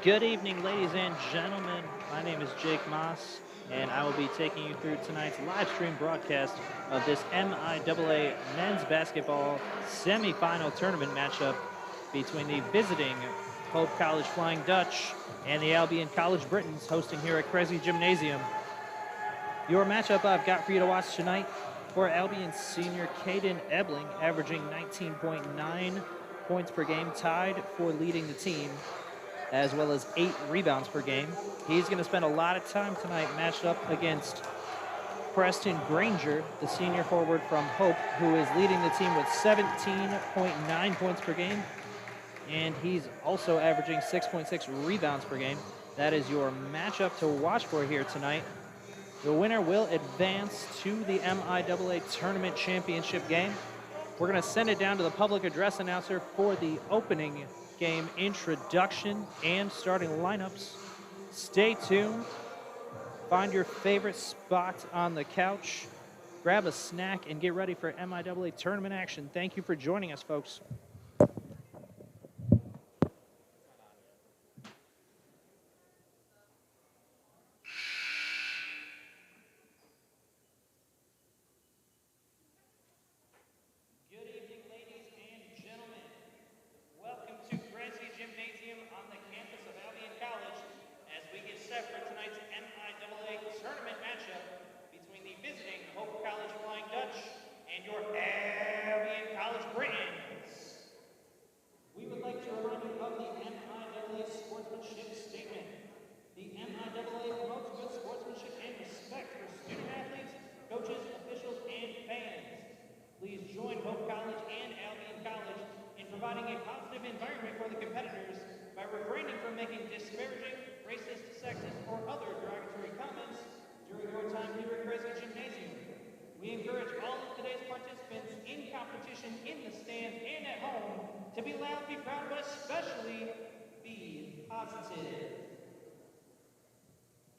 Good evening, ladies and gentlemen. My name is Jake Moss, and I will be taking you through tonight's live stream broadcast of this MIAA men's basketball semifinal tournament matchup between the visiting Hope College Flying Dutch and the Albion College Britons hosting here at Cresy Gymnasium. Your matchup I've got for you to watch tonight for Albion senior Caden Ebling, averaging 19.9 points per game, tied for leading the team, as well as 8 rebounds per game. He's going to spend a lot of time tonight matched up against Preston Granger, the senior forward from Hope, who is leading the team with 17.9 points per game, and he's also averaging 6.6 rebounds per game. That is your matchup to watch for here tonight. The winner will advance to the MIAA Tournament Championship game. We're going to send it down to the public address announcer for the opening game introduction and starting lineups. Stay tuned. Find your favorite spot on the couch. Grab a snack and get ready for MIAA tournament action. Thank you for joining us, folks. Good evening, ladies and gentlemen. Welcome to Cresy Gymnasium on the campus of Albion College as we get set for tonight's MIAA tournament matchup between the visiting Hope College Flying Dutch and your Albion College Britons. We would like to remind you of the MIAA sportsmanship statement. The MIAA promotes good sportsmanship and respect for student athletes, coaches, officials, and fans. Please join Hope College and Albion College in providing a positive environment for the competitors by refraining from making disparaging, racist, sexist, or other derogatory comments during your time here at Cresy Gymnasium. We encourage all of today's participants in competition in the stands and at home to be loud, be proud, but especially be positive.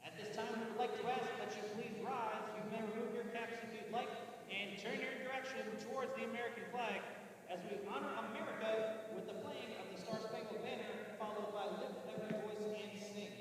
At this time, we would like to ask that you please rise. You may remove your caps if you'd like and turn your direction towards the American flag as we honor America with the playing of the Star Spangled Banner, followed by Lift Every Voice and Sing.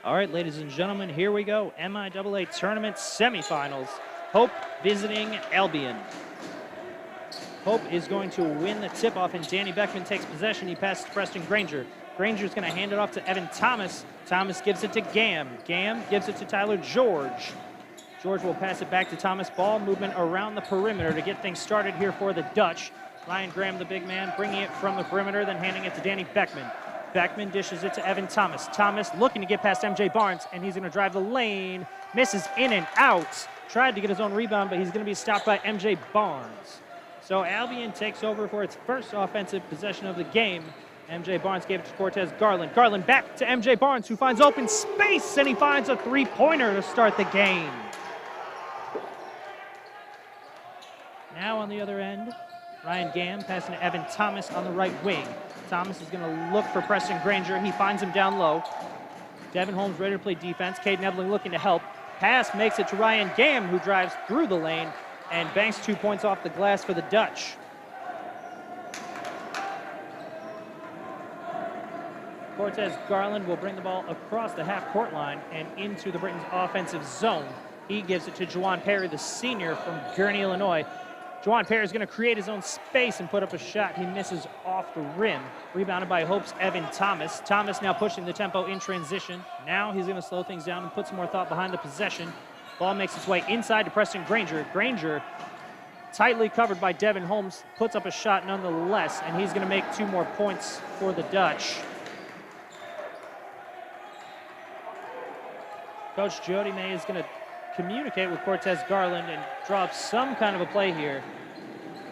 All right, ladies and gentlemen, here we go. MIAA Tournament semifinals. Hope visiting Albion. Hope is going to win the tip-off, and Danny Beckman takes possession. He passes to Preston Granger. Granger's going to hand it off to Evan Thomas. Thomas gives it to Gam. Gam gives it to Tyler George. George will pass it back to Thomas. Ball movement around the perimeter to get things started here for the Dutch. Ryan Graham, the big man, bringing it from the perimeter, then handing it to Danny Beckman. Beckman dishes it to Evan Thomas. Thomas looking to get past MJ Barnes, and he's going to drive the lane. Misses in and out. Tried to get his own rebound, but he's going to be stopped by MJ Barnes. So Albion takes over for its first offensive possession of the game. MJ Barnes gave it to Cortez Garland. Garland back to MJ Barnes, who finds open space, and he finds a three-pointer to start the game. Now on the other end, Ryan Gam passing to Evan Thomas on the right wing. Thomas is going to look for Preston Granger. He finds him down low. Devin Holmes ready to play defense. Caden Ebling looking to help. Pass makes it to Ryan Gam, who drives through the lane and banks 2 points off the glass for the Dutch. Cortez Garland will bring the ball across the half-court line and into the Britons' offensive zone. He gives it to Juwan Perry, the senior from Gurnee, Illinois. Juwan Perry is going to create his own space and put up a shot. He misses off the rim. Rebounded by Hope's Evan Thomas. Thomas now pushing the tempo in transition. Now he's going to slow things down and put some more thought behind the possession. Ball makes its way inside to Preston Granger. Granger, tightly covered by Devin Holmes, puts up a shot nonetheless, and he's going to make 2 more points for the Dutch. Coach Jody May is going to communicate with Cortez Garland and draw up some kind of a play here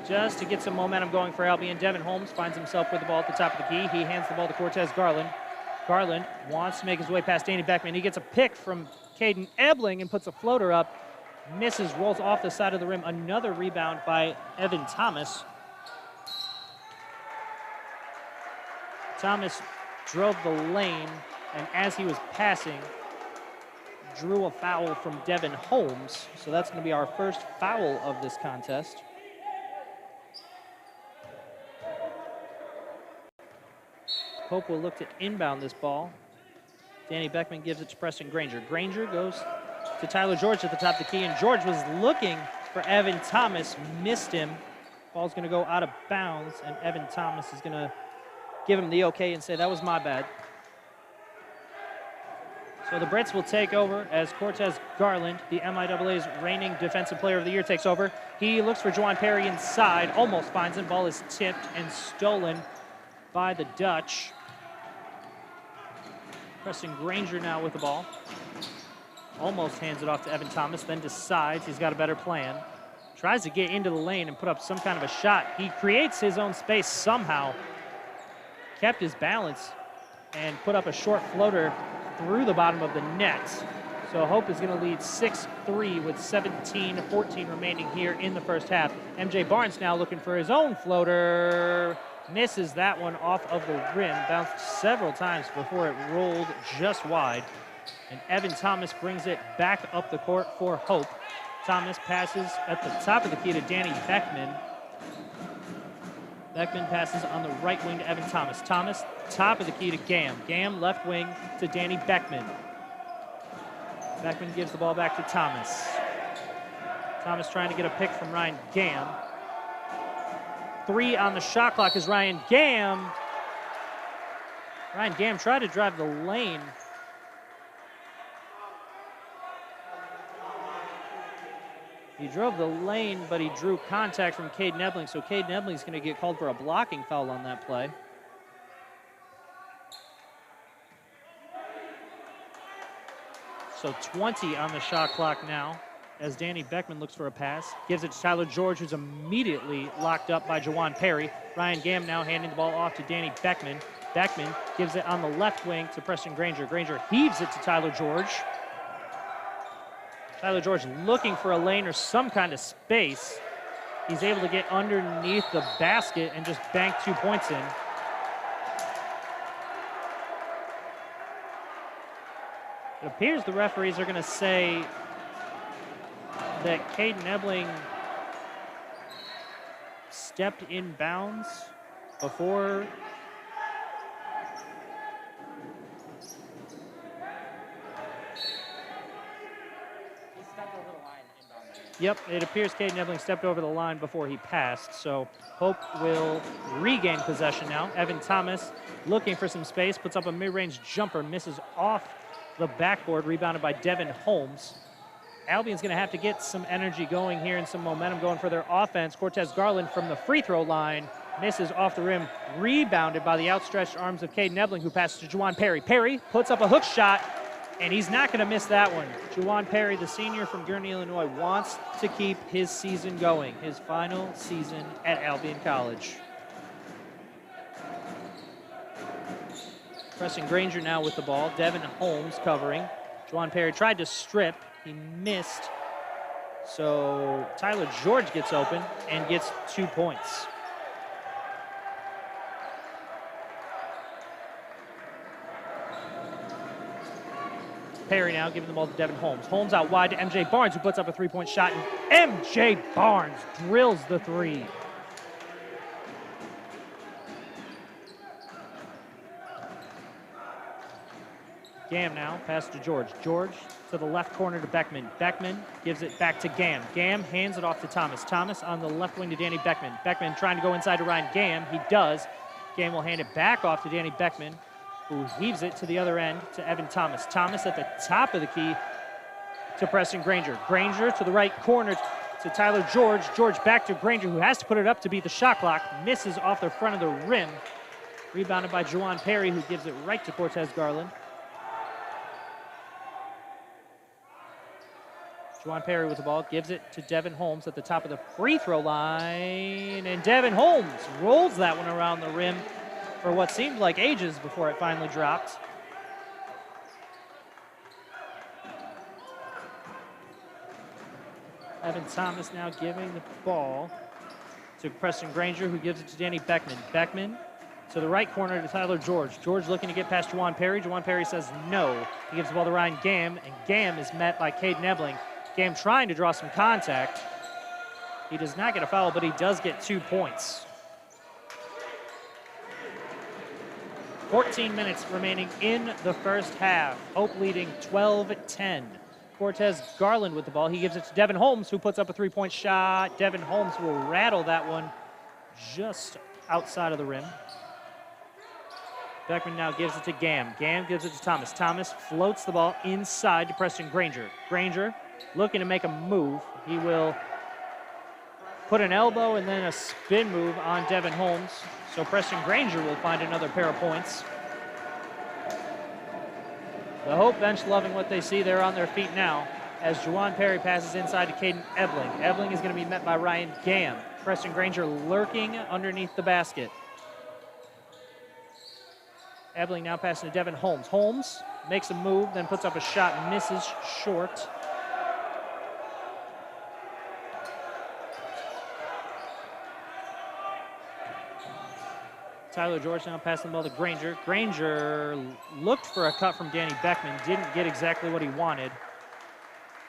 just to get some momentum going for Albion. Devin Holmes finds himself with the ball at the top of the key. He hands the ball to Cortez Garland. Garland wants to make his way past Danny Beckman. He gets a pick from Caden Ebling and puts a floater up. Misses, rolls off the side of the rim. Another rebound by Evan Thomas. Thomas drove the lane, and as he was passing, drew a foul from Devin Holmes. So that's going to be our first foul of this contest. Hope will look to inbound this ball. Danny Beckman gives it to Preston Granger. Granger goes to Tyler George at the top of the key, and George was looking for Evan Thomas, missed him. Ball's going to go out of bounds, and Evan Thomas is going to give him the okay and say, that was my bad. So the Brits will take over as Cortez Garland, the MIAA's reigning Defensive Player of the Year, takes over. He looks for Juwan Perry inside, almost finds him. Ball is tipped and stolen by the Dutch. Preston Granger now with the ball. Almost hands it off to Evan Thomas, then decides he's got a better plan. Tries to get into the lane and put up some kind of a shot. He creates his own space somehow. Kept his balance and put up a short floater through the bottom of the net. So Hope is going to lead 6-3 with 17-14 remaining here in the first half. MJ Barnes now looking for his own floater. Misses that one off of the rim. Bounced several times before it rolled just wide. And Evan Thomas brings it back up the court for Hope. Thomas passes at the top of the key to Danny Beckman. Beckman passes on the right wing to Evan Thomas. Thomas, top of the key to Gam. Gam, left wing to Danny Beckman. Beckman gives the ball back to Thomas. Thomas trying to get a pick from Ryan Gam. 3 on the shot clock is Ryan Gam. Ryan Gam tried to drive the lane. He drove the lane, but he drew contact from Cade Nebling, so Cade Nebling's going to get called for a blocking foul on that play. So 20 on the shot clock now as Danny Beckman looks for a pass. Gives it to Tyler George, who's immediately locked up by Jawan Perry. Ryan Gam now handing the ball off to Danny Beckman. Beckman gives it on the left wing to Preston Granger. Granger heaves it to Tyler George. Tyler George looking for a lane or some kind of space. He's able to get underneath the basket and just bank 2 points in. It appears the referees are going to say that Cade Nebling stepped in bounds before. Yep, it appears Cade Nebling stepped over the line before he passed, so Hope will regain possession now. Evan Thomas looking for some space, puts up a mid-range jumper, misses off the backboard, rebounded by Devin Holmes. Albion's going to have to get some energy going here and some momentum going for their offense. Cortez Garland from the free throw line misses off the rim, rebounded by the outstretched arms of Cade Nebling, who passes to Juwan Perry. Perry puts up a hook shot, and he's not going to miss that one. Juwan Perry, the senior from Gurnee, Illinois, wants to keep his season going, his final season at Albion College. Preston Granger now with the ball. Devin Holmes covering. Juwan Perry tried to strip. He missed. So Tyler George gets open and gets 2 points. Perry now giving the ball to Devin Holmes. Holmes out wide to MJ Barnes, who puts up a three-point shot, and MJ Barnes drills the three. Gam now, pass to George. George to the left corner to Beckman. Beckman gives it back to Gam. Gam hands it off to Thomas. Thomas on the left wing to Danny Beckman. Beckman trying to go inside to Ryan Gam. He does. Gam will hand it back off to Danny Beckman, who heaves it to the other end to Evan Thomas. Thomas at the top of the key to Preston Granger. Granger to the right corner to Tyler George. George back to Granger, who has to put it up to beat the shot clock. Misses off the front of the rim. Rebounded by Juwan Perry, who gives it right to Cortez Garland. Juwan Perry with the ball, gives it to Devin Holmes at the top of the free throw line. And Devin Holmes rolls that one around the rim for what seemed like ages before it finally dropped. Evan Thomas now giving the ball to Preston Granger, who gives it to Danny Beckman. Beckman to the right corner to Tyler George. George looking to get past Juwan Perry. Juwan Perry says no. He gives the ball to Ryan Gam, and Gam is met by Cade Nebling. Gam trying to draw some contact. He does not get a foul, but he does get 2 points. 14 minutes remaining in the first half. Hope leading 12-10. Cortez Garland with the ball. He gives it to Devin Holmes, who puts up a three-point shot. Devin Holmes will rattle that one just outside of the rim. Beckman now gives it to Gam. Gam gives it to Thomas. Thomas floats the ball inside to Preston Granger. Granger looking to make a move. He will put an elbow and then a spin move on Devin Holmes. So Preston Granger will find another pair of points. The Hope bench loving what they see. They're on their feet now as Juwan Perry passes inside to Caden Ebling. Ebling is going to be met by Ryan Gam. Preston Granger lurking underneath the basket. Ebling now passing to Devin Holmes. Holmes makes a move, then puts up a shot, misses short. Tyler George now passing the ball to Granger. Granger looked for a cut from Danny Beckman, didn't get exactly what he wanted.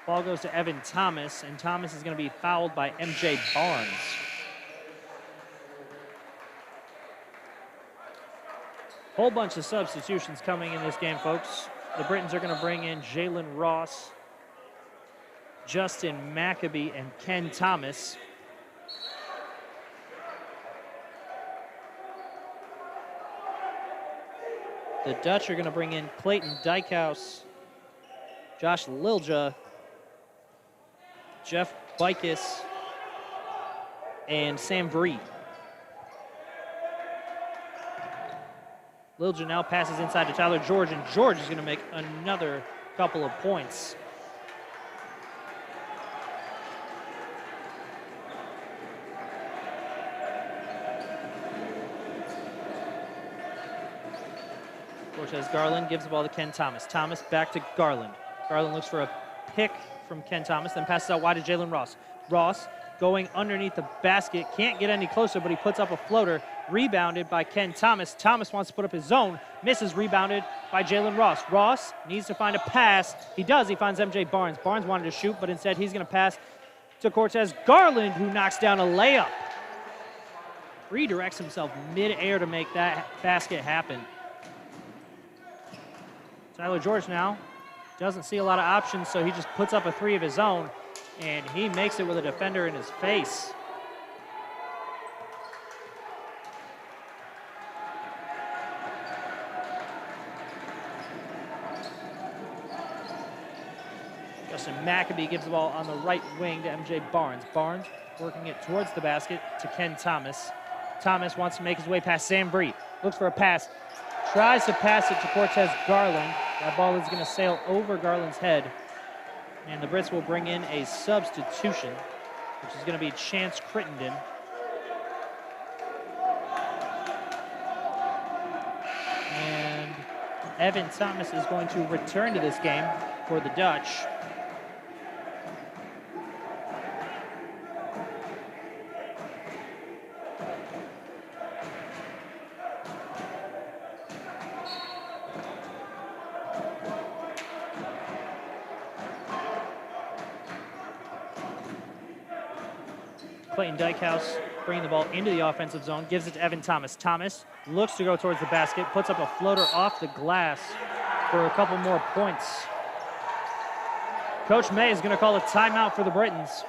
Ball goes to Evan Thomas, and Thomas is going to be fouled by MJ Barnes. Whole bunch of substitutions coming in this game, folks. The Britons are going to bring in Jalen Ross, Justin Maccabee, and Ken Thomas. The Dutch are going to bring in Clayton Dykehouse, Josh Lilja, Jeff Bikes, and Sam Vree. Lilja now passes inside to Tyler George, and George is going to make another couple of points. Cortez Garland gives the ball to Ken Thomas. Thomas back to Garland. Garland looks for a pick from Ken Thomas, then passes out wide to Jalen Ross. Ross going underneath the basket, can't get any closer, but he puts up a floater, rebounded by Ken Thomas. Thomas wants to put up his zone, misses, rebounded by Jalen Ross. Ross needs to find a pass. He does, he finds MJ Barnes. Barnes wanted to shoot, but instead he's gonna pass to Cortez Garland, who knocks down a layup. Redirects himself mid-air to make that basket happen. Tyler George now doesn't see a lot of options, so he just puts up a three of his own, and he makes it with a defender in his face. Justin Maccabee gives the ball on the right wing to MJ Barnes. Barnes working it towards the basket to Ken Thomas. Thomas wants to make his way past Sam Vree. Looks for a pass. Tries to pass it to Cortez Garland. That ball is going to sail over Garland's head. And the Brits will bring in a substitution, which is going to be Chance Crittenden. And Evan Thomas is going to return to this game for the Dutch. Clayton Dykehouse bringing the ball into the offensive zone, gives it to Evan Thomas. Thomas looks to go towards the basket, puts up a floater off the glass for a couple more points. Coach May is going to call a timeout for the Britons.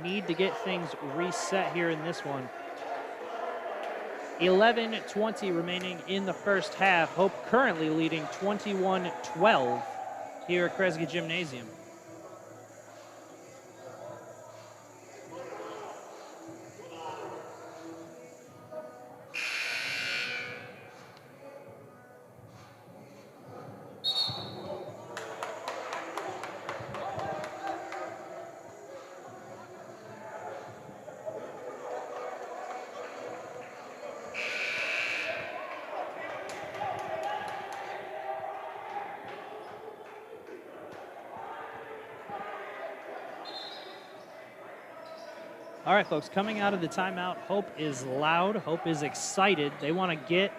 Need to get things reset here in this one. 11:20 remaining in the first half. Hope currently leading 21-12 here at Kresge Gymnasium. All right, folks, coming out of the timeout, Hope is loud. Hope is excited. They want to get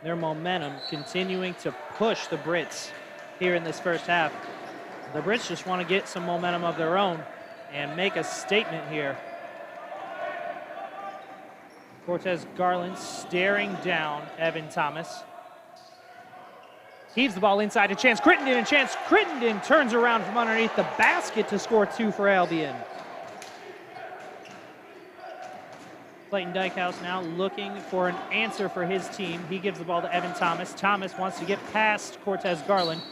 their momentum, continuing to push the Brits here in this first half. The Brits just want to get some momentum of their own and make a statement here. Cortez Garland staring down Evan Thomas. Heaves the ball inside to Chance Crittenden, and Chance Crittenden turns around from underneath the basket to score two for Albion. Clayton Dykehouse now looking for an answer for his team. He gives the ball to Evan Thomas. Thomas wants to get past Cortez Garland.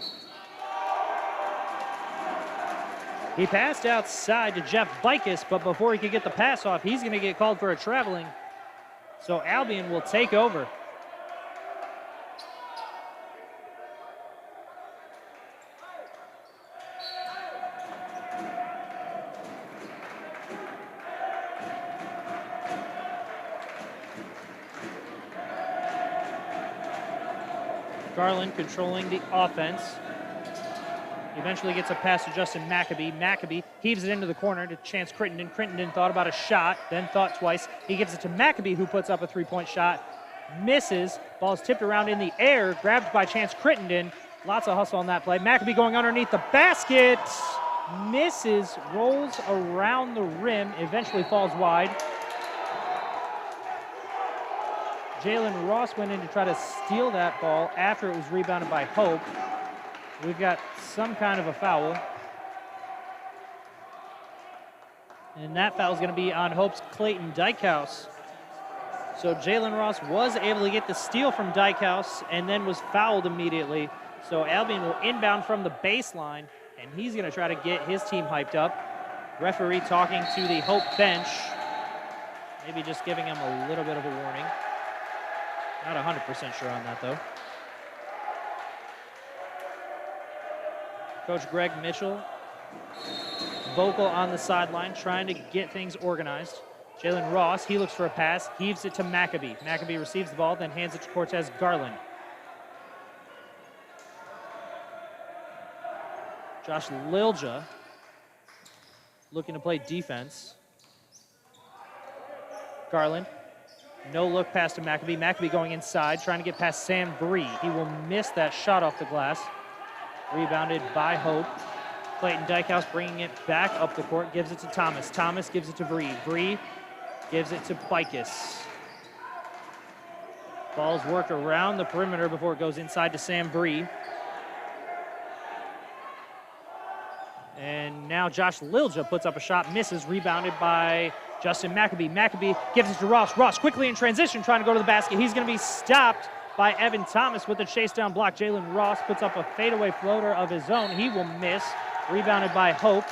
He passed outside to Jeff Bikes, but before he could get the pass off, he's going to get called for a traveling. So Albion will take over. Garland controlling the offense. Eventually gets a pass to Justin Maccabee. Maccabee heaves it into the corner to Chance Crittenden. Crittenden thought about a shot, then thought twice. He gives it to Maccabee, who puts up a three-point shot. Misses. Ball's tipped around in the air, grabbed by Chance Crittenden. Lots of hustle on that play. Maccabee going underneath the basket. Misses, rolls around the rim, eventually falls wide. Jalen Ross went in to try to steal that ball after it was rebounded by Hope. We've got some kind of a foul. And that foul is going to be on Hope's Clayton Dykehouse. So Jalen Ross was able to get the steal from Dykehouse and then was fouled immediately. So Albion will inbound from the baseline, and he's going to try to get his team hyped up. Referee talking to the Hope bench, maybe just giving him a little bit of a warning. Not 100% sure on that, though. Coach Greg Mitchell, vocal on the sideline, trying to get things organized. Jalen Ross, he looks for a pass, heaves it to Maccabee. Maccabee receives the ball, then hands it to Cortez Garland. Josh Lilja looking to play defense. Garland, no look pass to Maccabee. Maccabee going inside, trying to get past Sam Bree. He will miss that shot off the glass. Rebounded by Hope. Clayton Dykehouse bringing it back up the court, gives it to Thomas. Thomas gives it to Bree. Bree gives it to Pikus. Ball's worked around the perimeter before it goes inside to Sam Bree. And now Josh Lilja puts up a shot, misses, rebounded by Justin Maccabee. Maccabee gives it to Ross. Ross quickly in transition, trying to go to the basket. He's going to be stopped by Evan Thomas with a chase down block. Jalen Ross puts up a fadeaway floater of his own. He will miss, rebounded by Hope.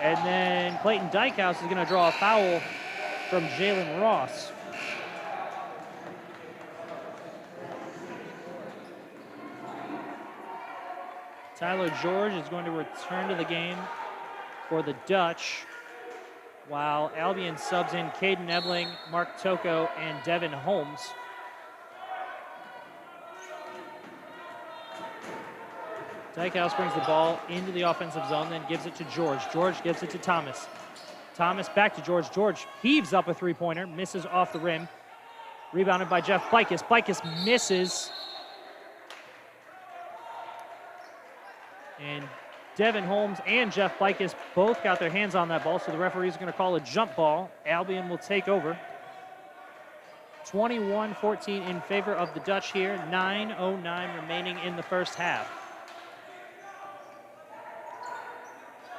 And then Clayton Dykehouse is going to draw a foul from Jalen Ross. Tyler George is going to return to the game for the Dutch, while Albion subs in Caden Ebling, Mark Toko, and Devin Holmes. Dykehouse brings the ball into the offensive zone, then gives it to George. George gives it to Thomas. Thomas back to George. George heaves up a three-pointer, misses off the rim. Rebounded by Jeff Pikus. Pikus misses. And Devin Holmes and Jeff Pikus both got their hands on that ball, so the referee's going to call a jump ball. Albion will take over. 21-14 in favor of the Dutch here. 9:09 remaining in the first half.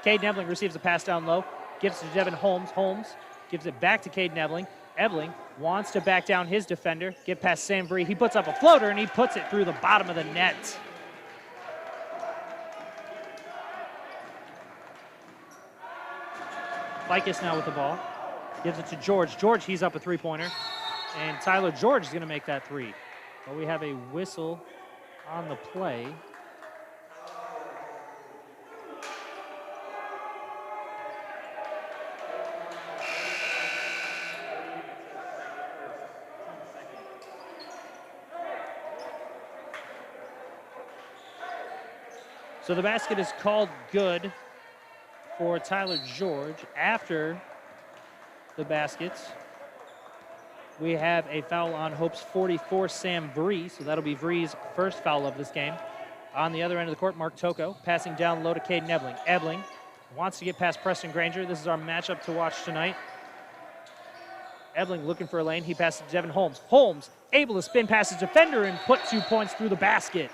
Caden Ebling receives a pass down low, gives it to Devin Holmes. Holmes gives it back to Caden Ebling. Ebling wants to back down his defender, get past Sam Bree. He puts up a floater, and he puts it through the bottom of the net. Pikus now with the ball. Gives it to George. George, he's up a three-pointer. And Tyler George is going to make that three. But we have a whistle on the play. So the basket is called good for Tyler George. After the baskets, we have a foul on Hope's 44, Sam Bree. So that'll be Bree's first foul of this game. On the other end of the court, Mark Toko passing down low to Caden Ebling. Ebling wants to get past Preston Granger. This is our matchup to watch tonight. Ebling looking for a lane. He passes to Devin Holmes. Holmes able to spin past his defender and put 2 points through the basket.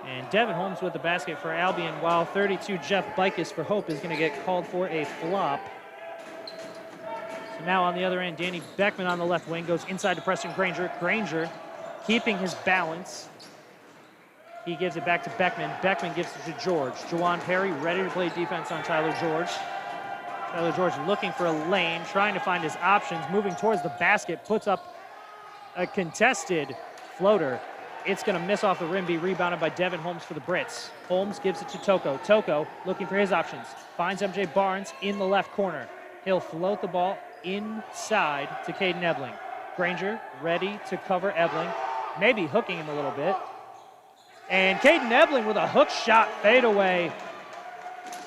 And Devin Holmes with the basket for Albion, while 32 Jeff Pikus for Hope is going to get called for a flop. So now on the other end, Danny Beckman on the left wing goes inside to Preston Granger. Granger keeping his balance. He gives it back to Beckman. Beckman gives it to George. Juwan Perry ready to play defense on Tyler George. Tyler George looking for a lane, trying to find his options, moving towards the basket, puts up a contested Floater. It's going to miss off the rim, be rebounded by Devin Holmes for the Brits. Holmes gives it to Toko. Toko looking for his options. Finds MJ Barnes in the left corner. He'll float the ball inside to Caden Ebling. Granger ready to cover Ebling. Maybe hooking him a little bit. And Caden Ebling with a hook shot fadeaway.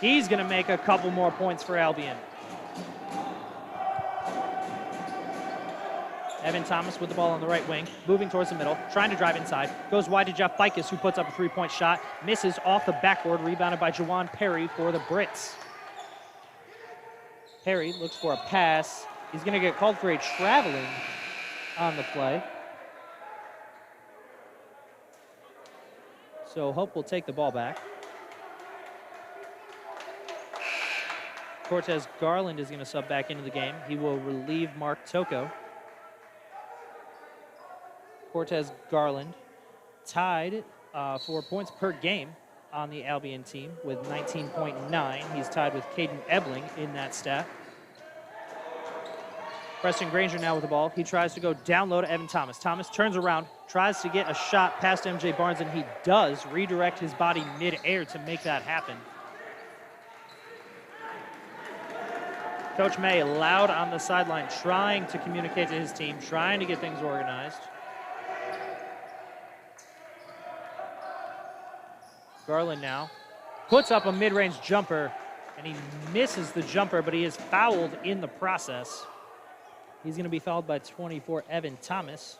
He's going to make a couple more points for Albion. Evan Thomas with the ball on the right wing, moving towards the middle, trying to drive inside. Goes wide to Jeff Ficus, who puts up a three-point shot. Misses off the backboard, rebounded by Jawan Perry for the Brits. Perry looks for a pass. He's going to get called for a traveling on the play. So Hope will take the ball back. Cortez Garland is going to sub back into the game. He will relieve Mark Toko. Cortez Garland tied for points per game on the Albion team with 19.9. He's tied with Caden Ebling in that stat. Preston Granger now with the ball. He tries to go down low to Evan Thomas. Thomas turns around, tries to get a shot past MJ Barnes, and he does redirect his body mid-air to make that happen. Coach May loud on the sideline, trying to communicate to his team, trying to get things organized. Garland now puts up a mid-range jumper, and he misses the jumper, but he is fouled in the process. He's going to be fouled by 24, Evan Thomas.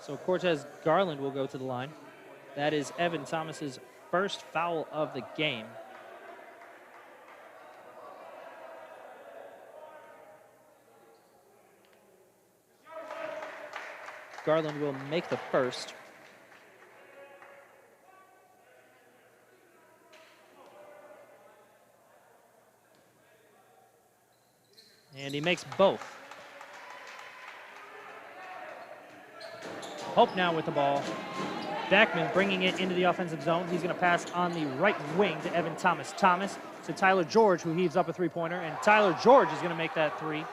So Cortez Garland will go to the line. That is Evan Thomas's first foul of the game. Garland will make the first. And he makes both. Hope now with the ball. Beckman bringing it into the offensive zone. He's going to pass on the right wing to Evan Thomas. Thomas to Tyler George, who heaves up a three-pointer. And Tyler George is going to make that three,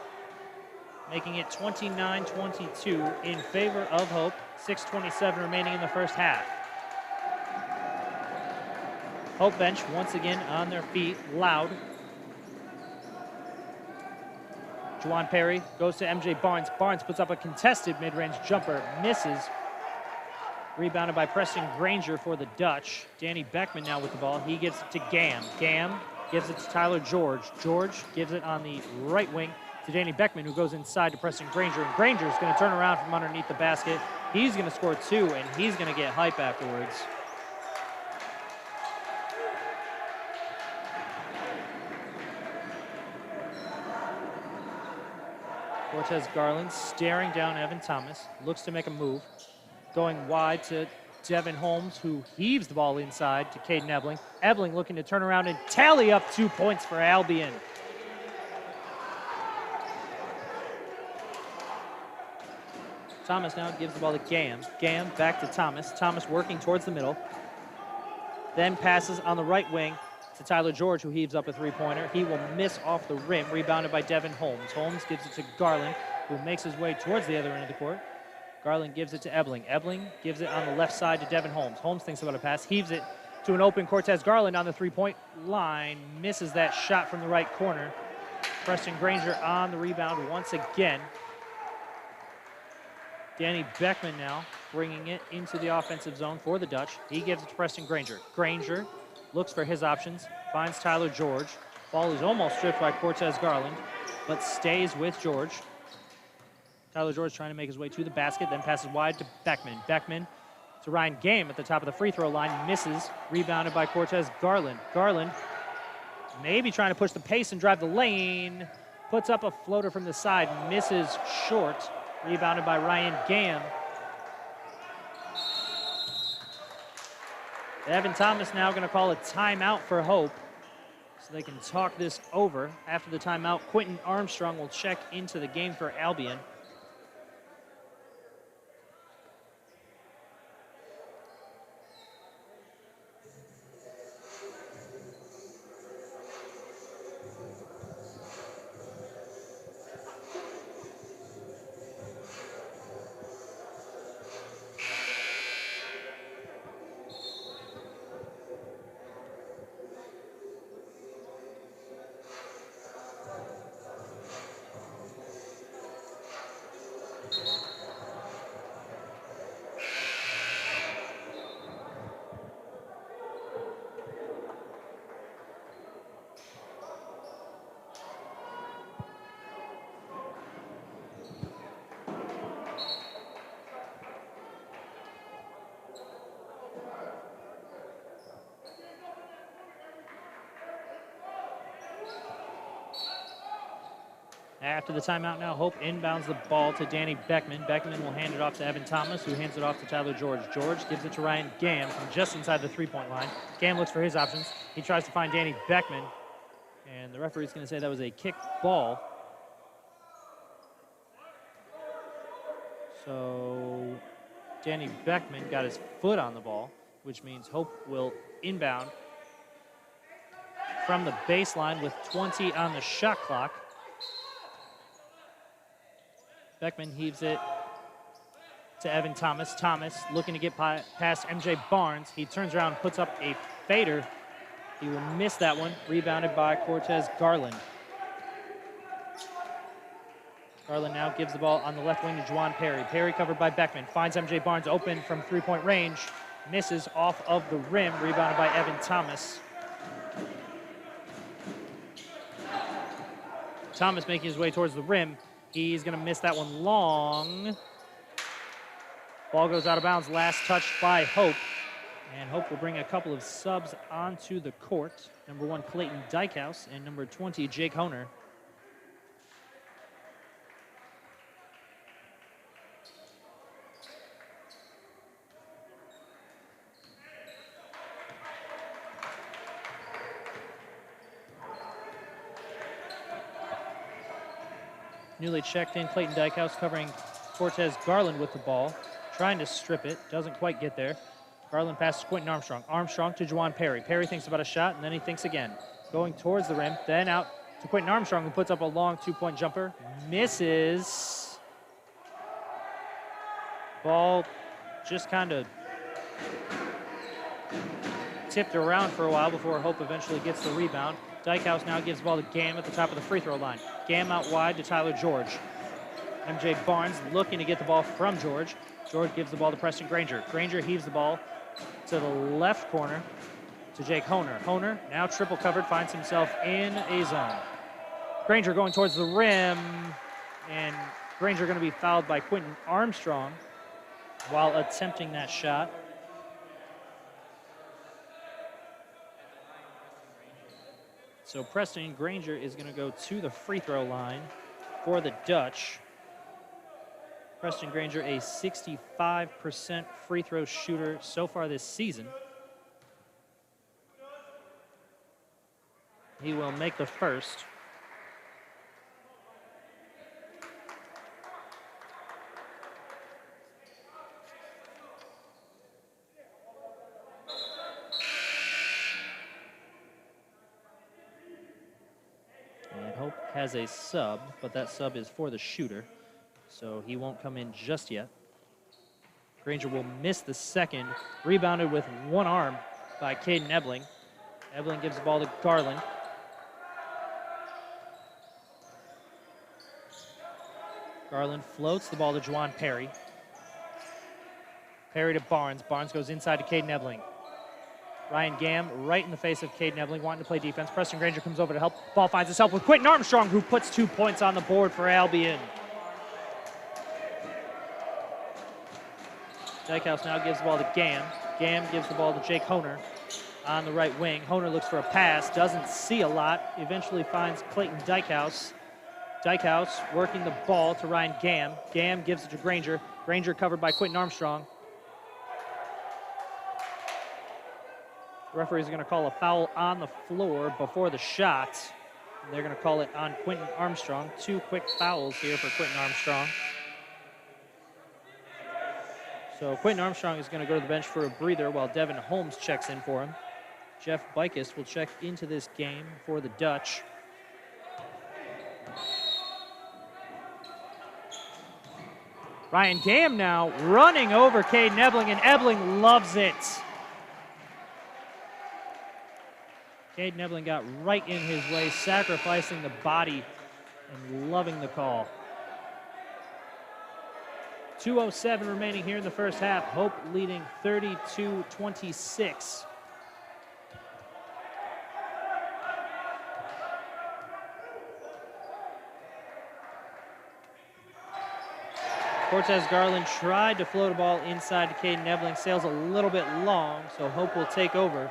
making it 29-22 in favor of Hope. 6:27 remaining in the first half. Hope bench once again on their feet, loud. Jawan Perry goes to MJ Barnes. Barnes puts up a contested mid-range jumper, misses. Rebounded by Preston Granger for the Dutch. Danny Beckman now with the ball. He gives it to Gam. Gam gives it to Tyler George. George gives it on the right wing to Danny Beckman, who goes inside to Preston Granger. And Granger's going to turn around from underneath the basket. He's going to score two, and he's going to get hype afterwards. Cortez Garland staring down Evan Thomas, looks to make a move. Going wide to Devin Holmes, who heaves the ball inside to Caden Ebling. Ebling looking to turn around and tally up 2 points for Albion. Thomas now gives the ball to Gam. Gam back to Thomas. Thomas working towards the middle. Then passes on the right wing to Tyler George, who heaves up a three-pointer. He will miss off the rim, rebounded by Devin Holmes. Holmes gives it to Garland, who makes his way towards the other end of the court. Garland gives it to Ebling. Ebling gives it on the left side to Devin Holmes. Holmes thinks about a pass, heaves it to an open Cortez Garland on the three-point line. Misses that shot from the right corner. Preston Granger on the rebound once again. Danny Beckman now bringing it into the offensive zone for the Dutch. He gives it to Preston Granger. Granger looks for his options, finds Tyler George. Ball is almost stripped by Cortez Garland, but stays with George. Tyler George trying to make his way to the basket, then passes wide to Beckman. Beckman to Ryan Game at the top of the free throw line, misses, rebounded by Cortez Garland. Garland maybe trying to push the pace and drive the lane, puts up a floater from the side, misses short, rebounded by Ryan Game. Evan Thomas now going to call a timeout for Hope so they can talk this over. After the timeout, Quentin Armstrong will check into the game for Albion. After the timeout now, Hope inbounds the ball to Danny Beckman. Beckman will hand it off to Evan Thomas, who hands it off to Tyler George. George gives it to Ryan Gam from just inside the three-point line. Gam looks for his options. He tries to find Danny Beckman, and the referee's going to say that was a kicked ball. So Danny Beckman got his foot on the ball, which means Hope will inbound from the baseline with 20 on the shot clock. Beckman heaves it to Evan Thomas. Thomas looking to get past MJ Barnes. He turns around and puts up a fader. He will miss that one. Rebounded by Cortez Garland. Garland now gives the ball on the left wing to Juwan Perry. Perry covered by Beckman. Finds MJ Barnes open from three-point range. Misses off of the rim. Rebounded by Evan Thomas. Thomas making his way towards the rim. He's going to miss that one long. Ball goes out of bounds. Last touched by Hope. And Hope will bring a couple of subs onto the court. Number 1, Clayton Dykehouse, and number 20, Jake Honer. Newly checked in Clayton Dykehouse covering Cortez Garland with the ball. Trying to strip it. Doesn't quite get there. Garland passes to Quentin Armstrong. Armstrong to Juwan Perry. Perry thinks about a shot, and then he thinks again. Going towards the rim. Then out to Quentin Armstrong, who puts up a long two-point jumper. Misses. Ball just kind of tipped around for a while before Hope eventually gets the rebound. Dykehouse now gives the ball to Gam at the top of the free throw line. Gam out wide to Tyler George. MJ Barnes looking to get the ball from George. George gives the ball to Preston Granger. Granger heaves the ball to the left corner to Jake Honer. Honer, now triple covered, finds himself in a zone. Granger going towards the rim, and Granger going to be fouled by Quentin Armstrong while attempting that shot. So Preston Granger is going to go to the free throw line for the Dutch. Preston Granger, a 65% free throw shooter so far this season. He will make the first. And Hope has a sub, but that sub is for the shooter, so he won't come in just yet. Granger will miss the second. Rebounded with one arm by Caden Ebling. Ebling gives the ball to Garland. Garland floats the ball to Juwan Perry. Perry to Barnes. Barnes goes inside to Caden Ebling. Ryan Gam right in the face of Caden Ebling, wanting to play defense. Preston Granger comes over to help. Ball finds itself with Quentin Armstrong, who puts 2 points on the board for Albion. Dykehouse now gives the ball to Gam. Gam gives the ball to Jake Honer on the right wing. Honer looks for a pass, doesn't see a lot, eventually finds Clayton Dykehouse. Dykehouse working the ball to Ryan Gam. Gam gives it to Granger. Granger covered by Quentin Armstrong. The referee is going to call a foul on the floor before the shot. And they're going to call it on Quentin Armstrong. 2 quick fouls here for Quentin Armstrong. So Quentin Armstrong is going to go to the bench for a breather while Devin Holmes checks in for him. Jeff Bicus will check into this game for the Dutch. Ryan Gam now running over Caden Ebling, and Ebling loves it. Caden Ebling got right in his way, sacrificing the body and loving the call. 2:07 remaining here in the first half. Hope leading 32-26. Cortez Garland tried to float a ball inside to Caden Ebling. Sails a little bit long, so Hope will take over.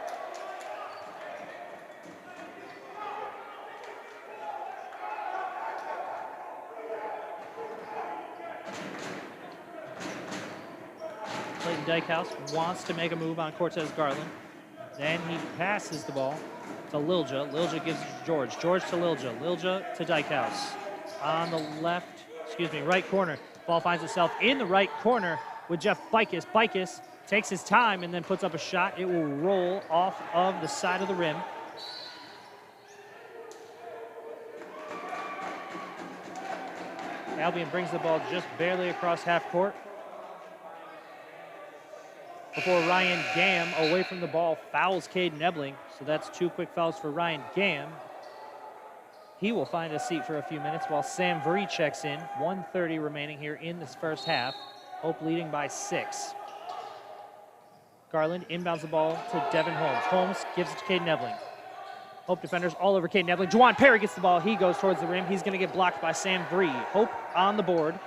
Clayton Dykehouse wants to make a move on Cortez Garland. Then he passes the ball to Lilja. Lilja gives it to George. George to Lilja. Lilja to Dykehouse. On the right corner. Ball finds itself in the right corner with Jeff Bicus. Bicus takes his time and then puts up a shot. It will roll off of the side of the rim. Albion brings the ball just barely across half court before Ryan Gam, away from the ball, fouls Cade Nebling. So that's 2 quick fouls for Ryan Gam. He will find a seat for a few minutes while Sam Vree checks in. 1:30 remaining here in this first half. Hope leading by 6. Garland inbounds the ball to Devin Holmes. Holmes gives it to Cade Nebling. Hope defenders all over Cade Nebling. Juwan Perry gets the ball. He goes towards the rim. He's going to get blocked by Sam Vree. Hope on the board.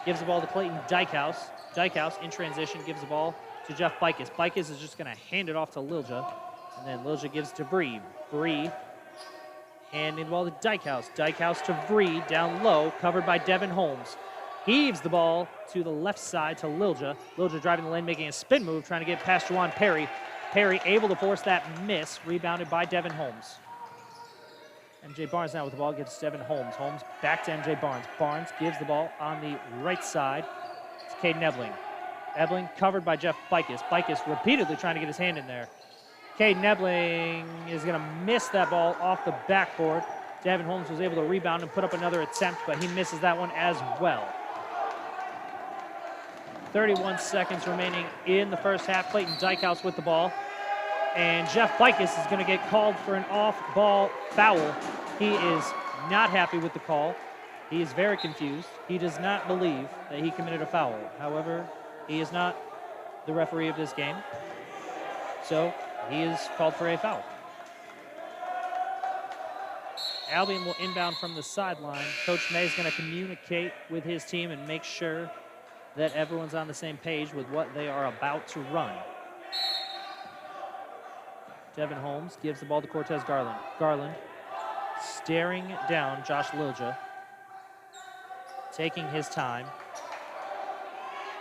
Gives the ball to Clayton Dykehouse. Dykehouse in transition gives the ball to Jeff Bicus. Bicus is just going to hand it off to Lilja. And then Lilja gives to Vree. Vree handing the ball to Dykehouse. Dykehouse to Vree down low, covered by Devin Holmes. Heaves the ball to the left side to Lilja. Lilja driving the lane, making a spin move, trying to get past Juwan Perry. Perry able to force that miss, rebounded by Devin Holmes. MJ Barnes now with the ball, gives Devin Holmes. Holmes back to MJ Barnes. Barnes gives the ball on the right side to Cade Nebling. Nebling covered by Jeff Bicus. Bicus repeatedly trying to get his hand in there. Cade Nebling is going to miss that ball off the backboard. Devin Holmes was able to rebound and put up another attempt, but he misses that one as well. 31 seconds remaining in the first half. Clayton Dykehouse with the ball. And Jeff Bicus is going to get called for an off-ball foul. He is not happy with the call. He is very confused. He does not believe that he committed a foul. However, he is not the referee of this game. So he is called for a foul. Albion will inbound from the sideline. Coach May is going to communicate with his team and make sure that everyone's on the same page with what they are about to run. Devin Holmes gives the ball to Cortez Garland. Garland staring down Josh Lilja, taking his time.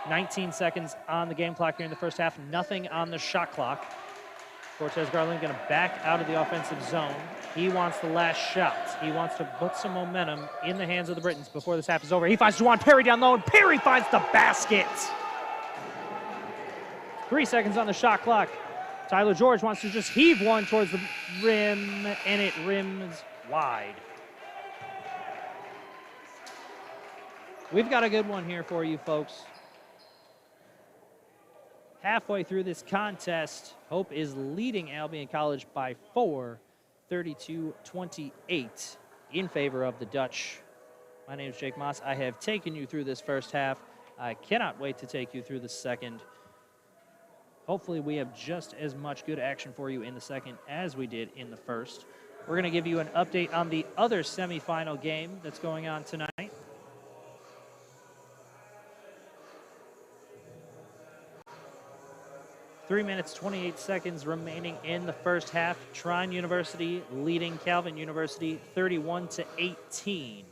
19 seconds on the game clock here in the first half, nothing on the shot clock. Cortez Garland going to back out of the offensive zone. He wants the last shot. He wants to put some momentum in the hands of the Britons before this half is over. He finds Juwan Perry down low, and Perry finds the basket. 3 seconds on the shot clock. Tyler George wants to just heave one towards the rim, and it rims wide. We've got a good one here for you, folks. Halfway through this contest, Hope is leading Albion College by 4, 32-28 in favor of the Dutch. My name is Jake Moss. I have taken you through this first half. I cannot wait to take you through the second. Hopefully we have just as much good action for you in the second as we did in the first. We're going to give you an update on the other semifinal game that's going on tonight. 3 minutes, 28 seconds remaining in the first half. Trine University leading Calvin University 31-18.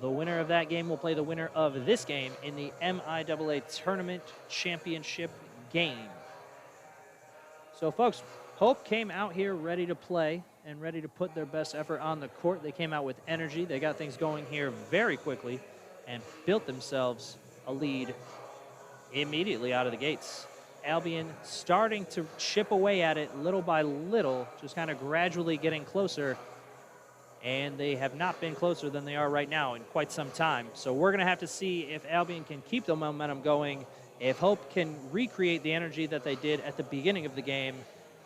The winner of that game will play the winner of this game in the MIAA Tournament Championship game. So, folks, Hope came out here ready to play and ready to put their best effort on the court. They came out with energy. They got things going here very quickly and built themselves a lead immediately out of the gates. Albion starting to chip away at it little by little, just kind of gradually getting closer. And they have not been closer than they are right now in quite some time. So we're going to have to see if Albion can keep the momentum going, if Hope can recreate the energy that they did at the beginning of the game,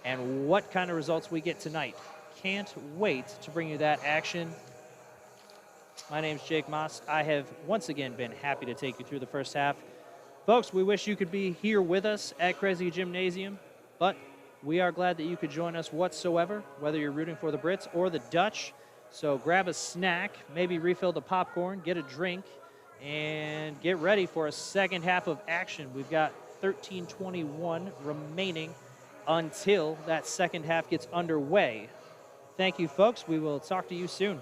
and what kind of results we get tonight. Can't wait to bring you that action. My name's Jake Moss. I have once again been happy to take you through the first half. Folks, we wish you could be here with us at Crazy Gymnasium, but we are glad that you could join us whatsoever, whether you're rooting for the Brits or the Dutch. So grab a snack, maybe refill the popcorn, get a drink, and get ready for a second half of action. We've got 13:21 remaining until that second half gets underway. Thank you, folks. We will talk to you soon.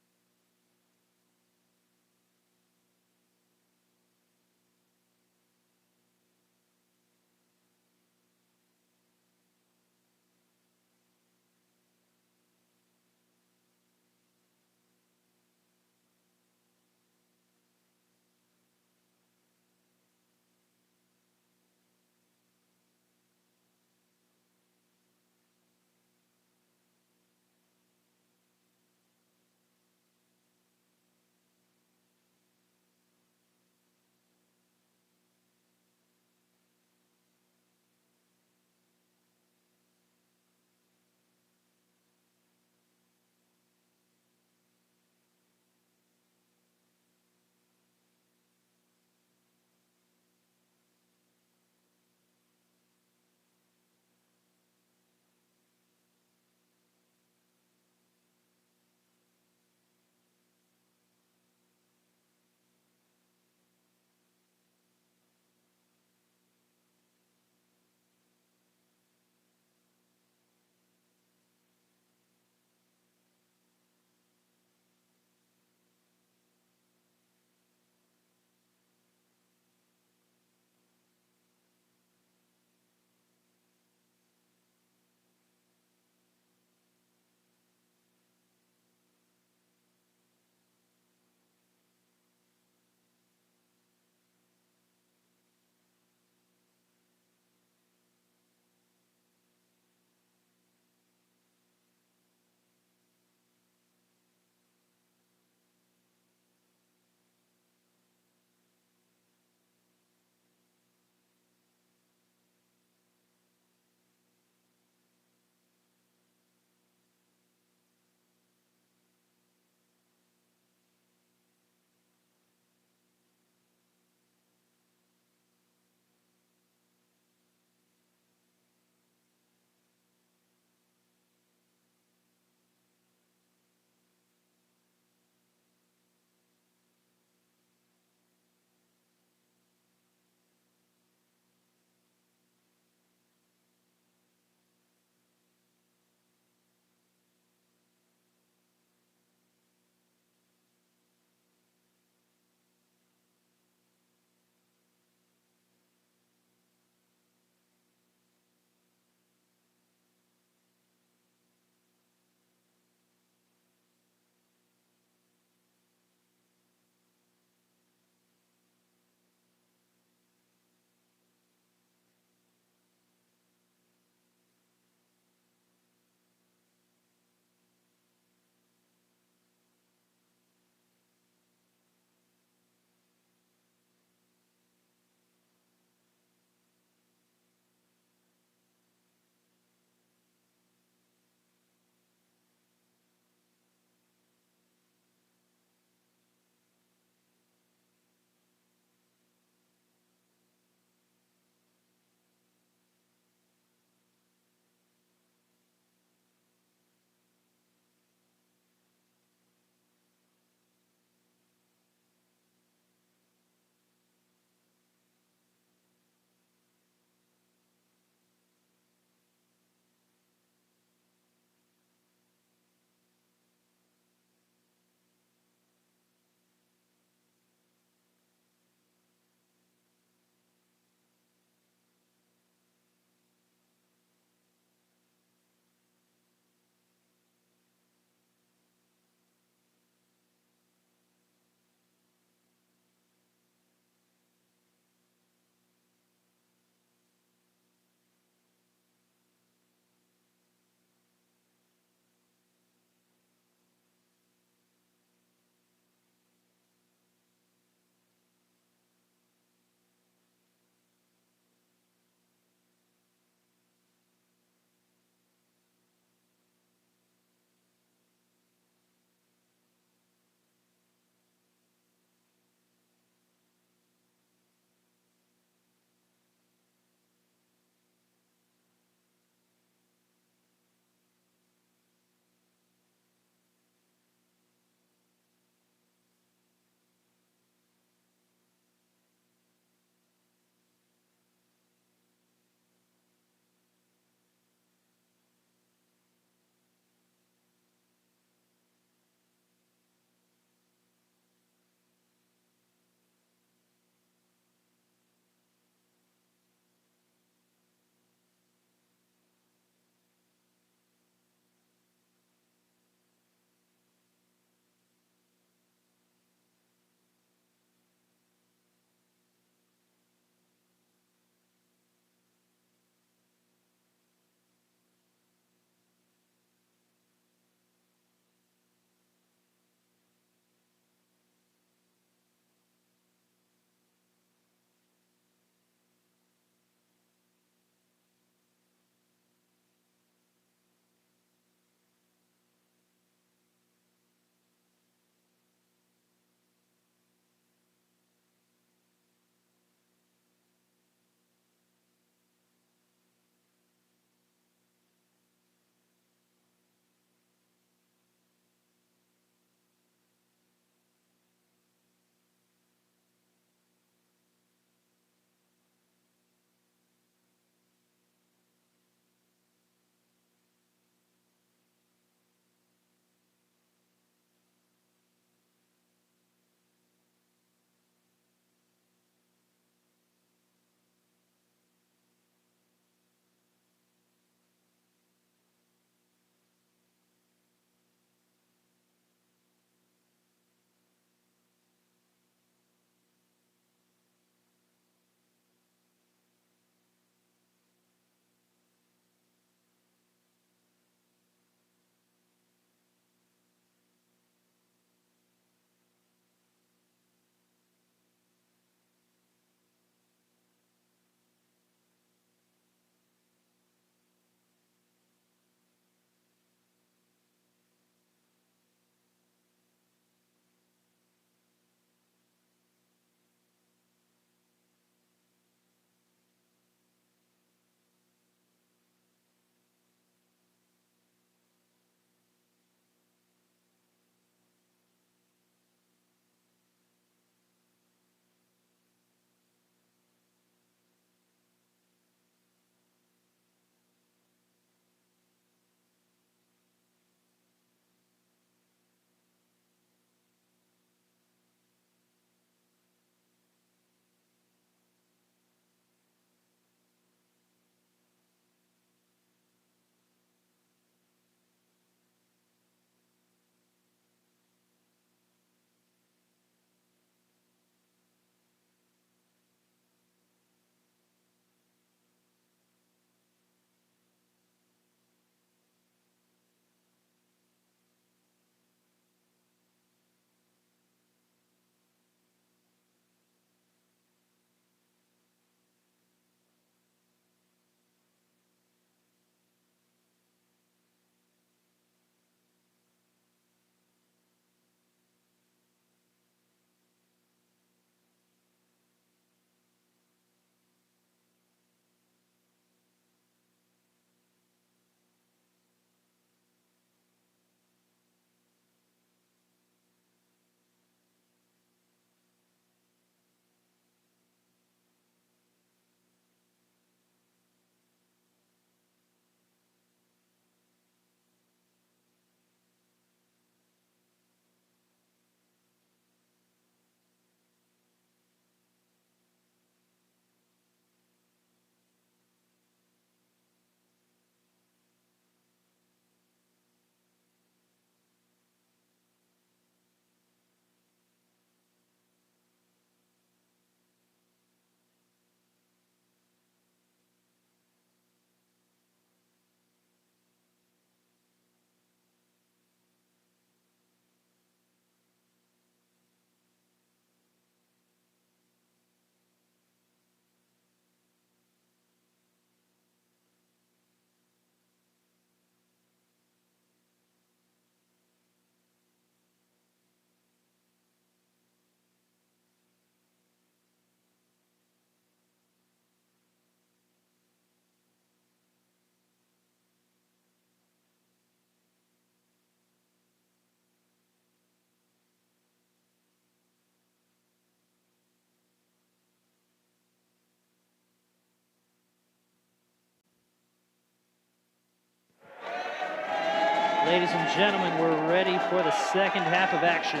Ladies and gentlemen, we're ready for the second half of action.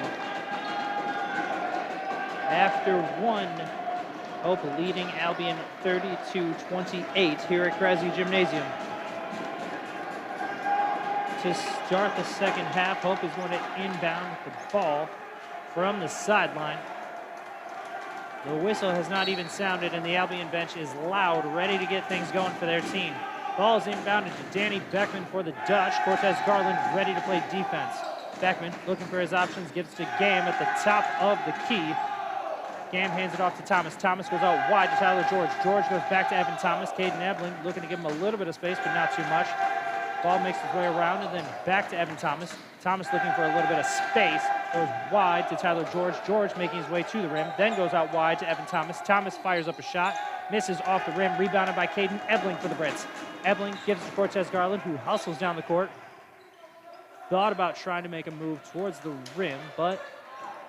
After one, Hope leading Albion 32-28 here at Krasny Gymnasium. To start the second half, Hope is going to inbound the ball from the sideline. The whistle has not even sounded, and the Albion bench is loud, ready to get things going for their team. Ball is inbounded to Danny Beckman for the Dutch. Cortez Garland ready to play defense. Beckman looking for his options, gives to Gam at the top of the key. Gam hands it off to Thomas. Thomas goes out wide to Tyler George. George goes back to Evan Thomas. Caden Ebling looking to give him a little bit of space, but not too much. Ball makes its way around and then back to Evan Thomas. Thomas looking for a little bit of space. Goes wide to Tyler George. George making his way to the rim, then goes out wide to Evan Thomas. Thomas fires up a shot, misses off the rim, rebounded by Caden Ebling for the Brits. Ebling gives it to Cortez Garland, who hustles down the court. Thought about trying to make a move towards the rim, but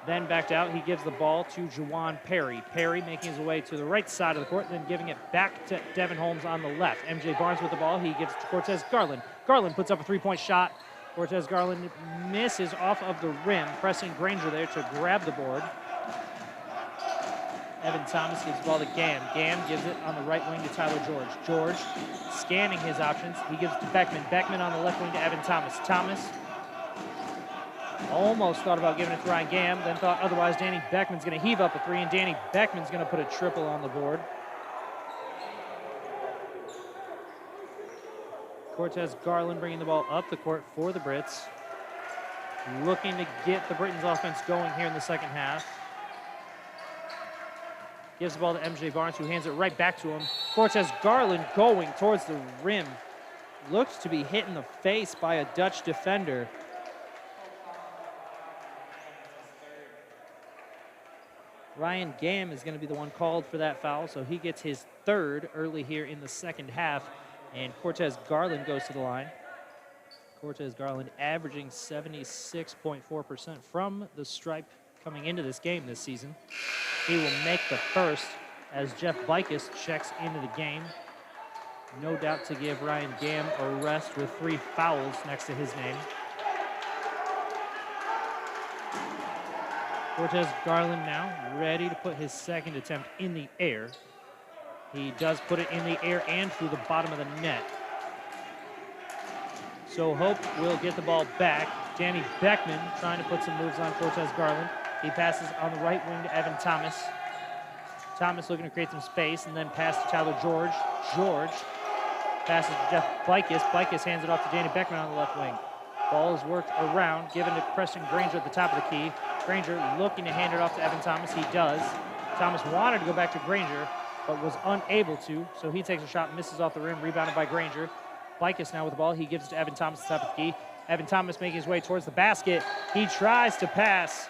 then backed out. He gives the ball to Juwan Perry. Perry making his way to the right side of the court, then giving it back to Devin Holmes on the left. MJ Barnes with the ball. He gives it to Cortez Garland. Garland puts up a three-point shot. Cortez Garland misses off of the rim. Preston Granger there to grab the board. Evan Thomas gives the ball to Gam. Gam gives it on the right wing to Tyler George. George scanning his options. He gives it to Beckman. Beckman on the left wing to Evan Thomas. Thomas almost thought about giving it to Ryan Gam, then thought otherwise. Danny Beckman's going to heave up a three, and Danny Beckman's going to put a triple on the board. Cortez Garland bringing the ball up the court for the Brits. Looking to get the Britons offense going here in the second half. Gives the ball to MJ Barnes, who hands it right back to him. Cortez Garland going towards the rim. Looks to be hit in the face by a Dutch defender. Ryan Gam is going to be the one called for that foul, so he gets his third early here in the second half, and Cortez Garland goes to the line. Cortez Garland averaging 76.4% from the stripe coming into this game this season. He will make the first as Jeff Bikes checks into the game. No doubt to give Ryan Gam a rest with 3 fouls next to his name. Cortez Garland now ready to put his second attempt in the air. He does put it in the air and through the bottom of the net. So Hope will get the ball back. Danny Beckman trying to put some moves on Cortez Garland. He passes on the right wing to Evan Thomas. Thomas looking to create some space and then pass to Tyler George. George passes to Jeff Bikes. Bikes hands it off to Danny Beckman on the left wing. Ball is worked around, given to Preston Granger at the top of the key. Granger looking to hand it off to Evan Thomas. He does. Thomas wanted to go back to Granger, but was unable to, so he takes a shot, misses off the rim, rebounded by Granger. Bikes now with the ball. He gives it to Evan Thomas at the top of the key. Evan Thomas making his way towards the basket. He tries to pass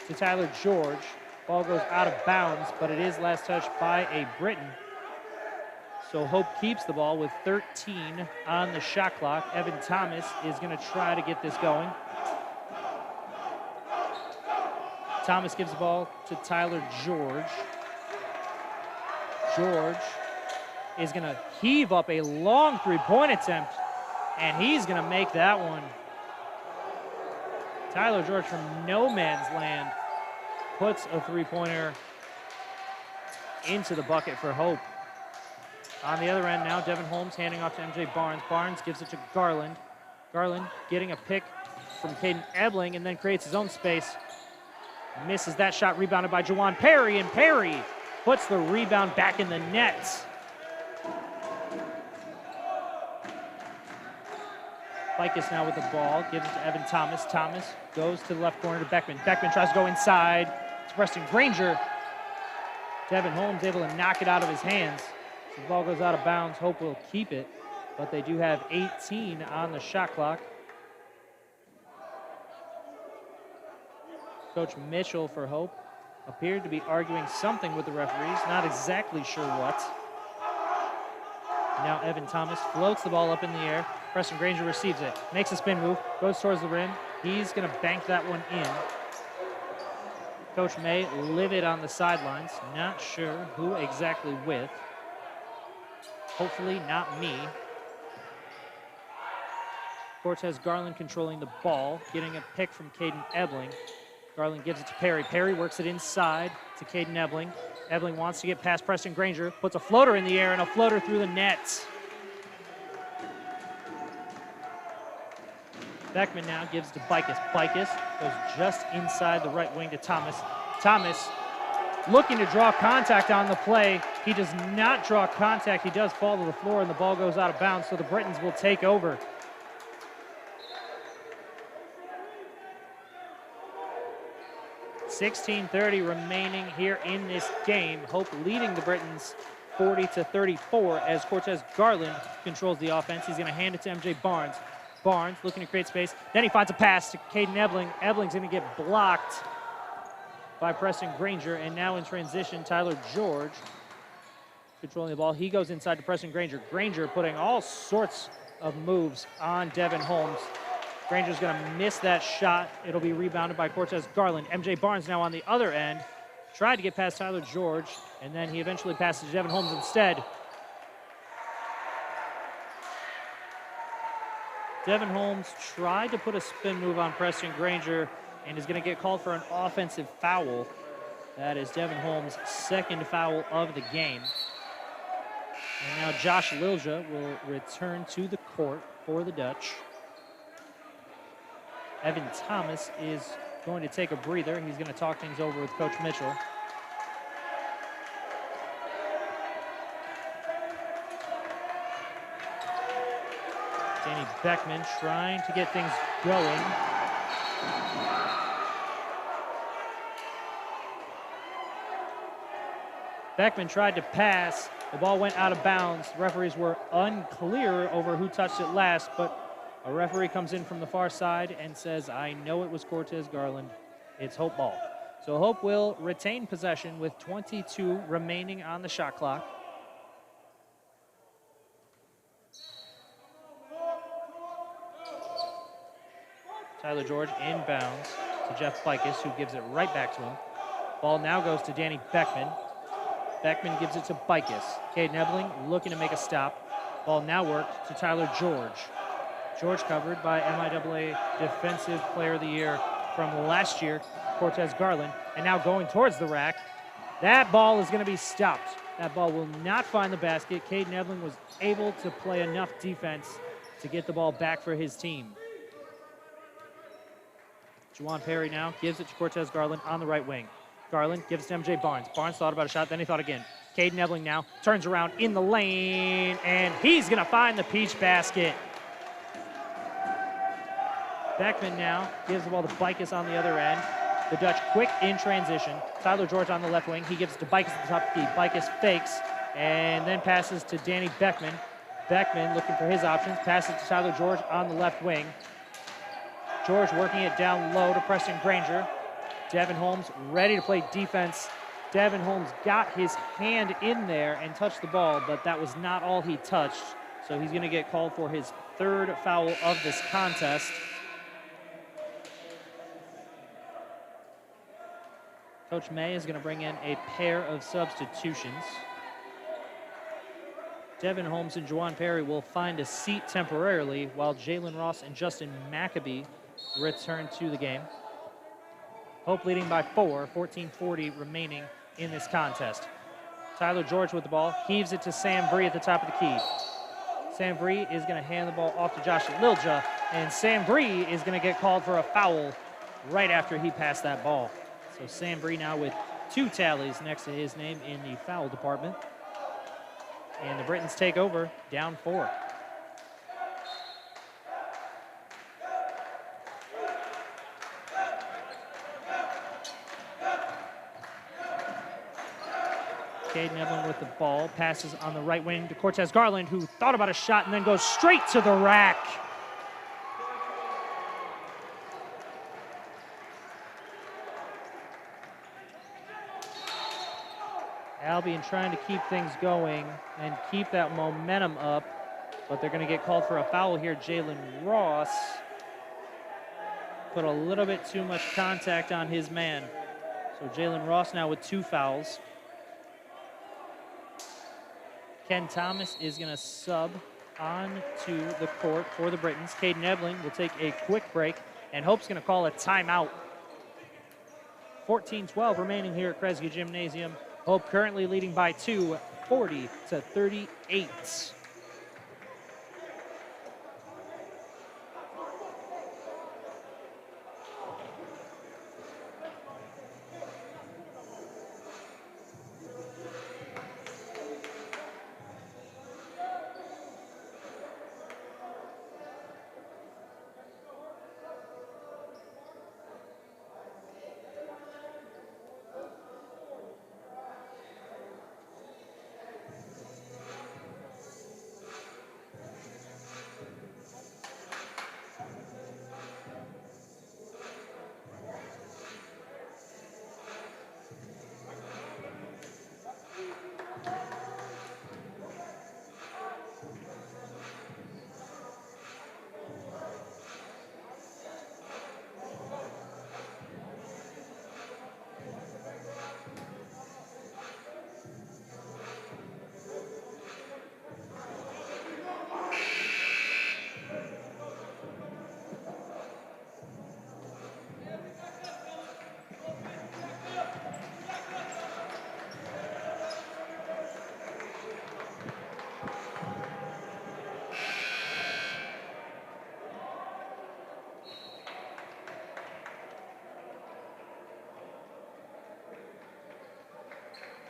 to Tyler George. Ball goes out of bounds, but it is last touched by a Briton. So Hope keeps the ball with 13 on the shot clock. Evan Thomas is going to try to get this going. Thomas gives the ball to Tyler George. George is going to heave up a long three-point attempt, and he's going to make that one. Tyler George from no man's land puts a three-pointer into the bucket for Hope. On the other end now, Devin Holmes handing off to MJ Barnes. Barnes gives it to Garland. Garland getting a pick from Caden Ebling and then creates his own space. Misses that shot, rebounded by Juwan Perry, and Perry puts the rebound back in the net. Bikes now with the ball, gives it to Evan Thomas. Thomas goes to the left corner to Beckman. Beckman tries to go inside to Preston Granger. Devin Holmes able to knock it out of his hands. So the ball goes out of bounds. Hope will keep it, but they do have 18 on the shot clock. Coach Mitchell for Hope appeared to be arguing something with the referees, not exactly sure what. Now Evan Thomas floats the ball up in the air. Preston Granger receives it, makes a spin move, goes towards the rim. He's going to bank that one in. Coach May livid on the sidelines, not sure who exactly with. Hopefully not me. Cortez Garland controlling the ball, getting a pick from Caden Ebling. Garland gives it to Perry. Perry works it inside to Caden Ebling. Ebling wants to get past Preston Granger, puts a floater in the air and a floater through the net. Beckman now gives to Bicus. Bicus goes just inside the right wing to Thomas. Thomas looking to draw contact on the play. He does not draw contact. He does fall to the floor and the ball goes out of bounds, so the Britons will take over. .16:30 remaining here in this game. Hope leading the Britons 40-34 as Cortez Garland controls the offense. He's going to hand it to MJ Barnes. Barnes looking to create space. Then he finds a pass to Caden Ebling. Ebling's going to get blocked by Preston Granger. And now in transition, Tyler George controlling the ball. He goes inside to Preston Granger. Granger putting all sorts of moves on Devin Holmes. Granger's going to miss that shot. It'll be rebounded by Cortez Garland. MJ Barnes now on the other end. Tried to get past Tyler George, and then he eventually passes to Devin Holmes instead. Devin Holmes tried to put a spin move on Preston Granger and is going to get called for an offensive foul. That is Devin Holmes' second foul of the game. And now Josh Lilja will return to the court for the Dutch. Evan Thomas is going to take a breather. He's going to talk things over with Coach Mitchell. Danny Beckman trying to get things going. Beckman tried to pass. The ball went out of bounds. The referees were unclear over who touched it last, but a referee comes in from the far side and says, I know it was Cortez Garland. It's Hope ball. So Hope will retain possession with 22 remaining on the shot clock. Tyler George inbounds to Jeff Bicus, who gives it right back to him. Ball now goes to Danny Beckman. Beckman gives it to Bicus. Caden Ebling looking to make a stop. Ball now worked to Tyler George. George covered by MIAA Defensive Player of the Year from last year, Cortez Garland. And now going towards the rack. That ball is going to be stopped. That ball will not find the basket. Caden Ebling was able to play enough defense to get the ball back for his team. Juwan Perry now gives it to Cortez Garland on the right wing. Garland gives it to MJ Barnes. Barnes thought about a shot, then he thought again. Caden Ebling now turns around in the lane, and he's going to find the peach basket. Beckman now gives the ball to Bicus on the other end. The Dutch quick in transition. Tyler George on the left wing. He gives it to Bicus at the top of the key. Bicus fakes and then passes to Danny Beckman. Beckman looking for his options. Passes to Tyler George on the left wing. George working it down low to Preston Granger. Devin Holmes ready to play defense. Devin Holmes got his hand in there and touched the ball, but that was not all he touched. So he's going to get called for his third foul of this contest. Coach May is going to bring in a pair of substitutions. Devin Holmes and Juwan Perry will find a seat temporarily while Jalen Ross and Justin McAbee return to the game. Hope leading by 4, 14:40 remaining in this contest. Tyler George with the ball, heaves it to Sam Bree at the top of the key. Sam Bree is going to hand the ball off to Josh Lilja, and Sam Bree is going to get called for a foul right after he passed that ball. So Sam Bree now with 2 tallies next to his name in the foul department. And the Britons take over, down 4. Caden Ebling with the ball, passes on the right wing to Cortez Garland, who thought about a shot and then goes straight to the rack. Albion trying to keep things going and keep that momentum up, but they're going to get called for a foul here. Jalen Ross put a little bit too much contact on his man. So Jalen Ross now with 2 fouls. Ken Thomas is going to sub onto the court for the Britons. Caden Ebling will take a quick break, and Hope's going to call a timeout. 14-12 remaining here at Kresge Gymnasium. Hope currently leading by 2, 40-38.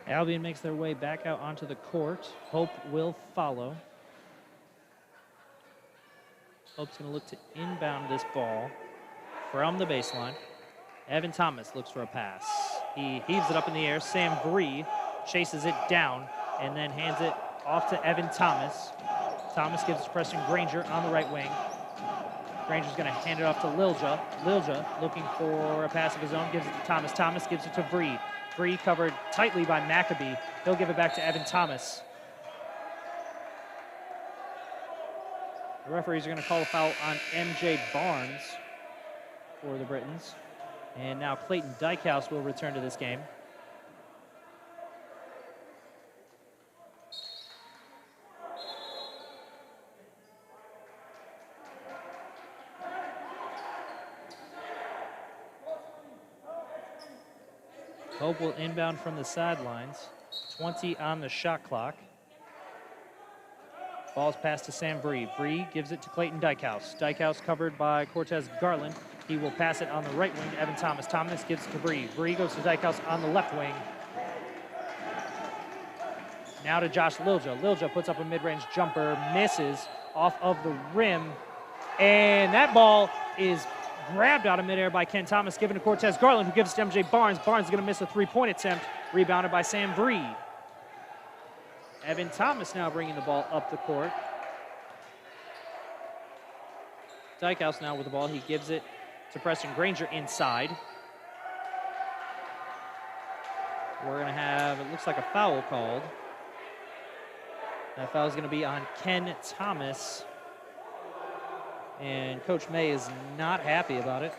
Albion makes their way back out onto the court. Hope will follow. Hope's going to look to inbound this ball from the baseline. Evan Thomas looks for a pass. He heaves it up in the air. Sam Bree chases it down and then hands it off to Evan Thomas. Thomas gives it to Preston Granger on the right wing. Granger's going to hand it off to Lilja. Lilja looking for a pass of his own, gives it to Thomas. Thomas gives it to Bree. Bree covered tightly by Maccabee. He'll give it back to Evan Thomas. The referees are going to call a foul on MJ Barnes for the Britons. And now Clayton Dykehouse will return to this game. Hope will inbound from the sidelines. 20 on the shot clock. Ball's passed to Sam Bree. Bree gives it to Clayton Dykehouse. Dykehouse covered by Cortez Garland. He will pass it on the right wing to Evan Thomas. Thomas gives it to Bree. Bree goes to Dykehouse on the left wing. Now to Josh Lilja. Lilja puts up a mid-range jumper, misses off of the rim. And that ball is grabbed out of midair by Ken Thomas, given to Cortez Garland, who gives it to MJ Barnes. Barnes is going to miss a three-point attempt, rebounded by Sam Bree. Evan Thomas now bringing the ball up the court. Dykehouse now with the ball. He gives it to Preston Granger inside. We're going to have, it looks like a foul called. That foul is going to be on Ken Thomas. And Coach May is not happy about it.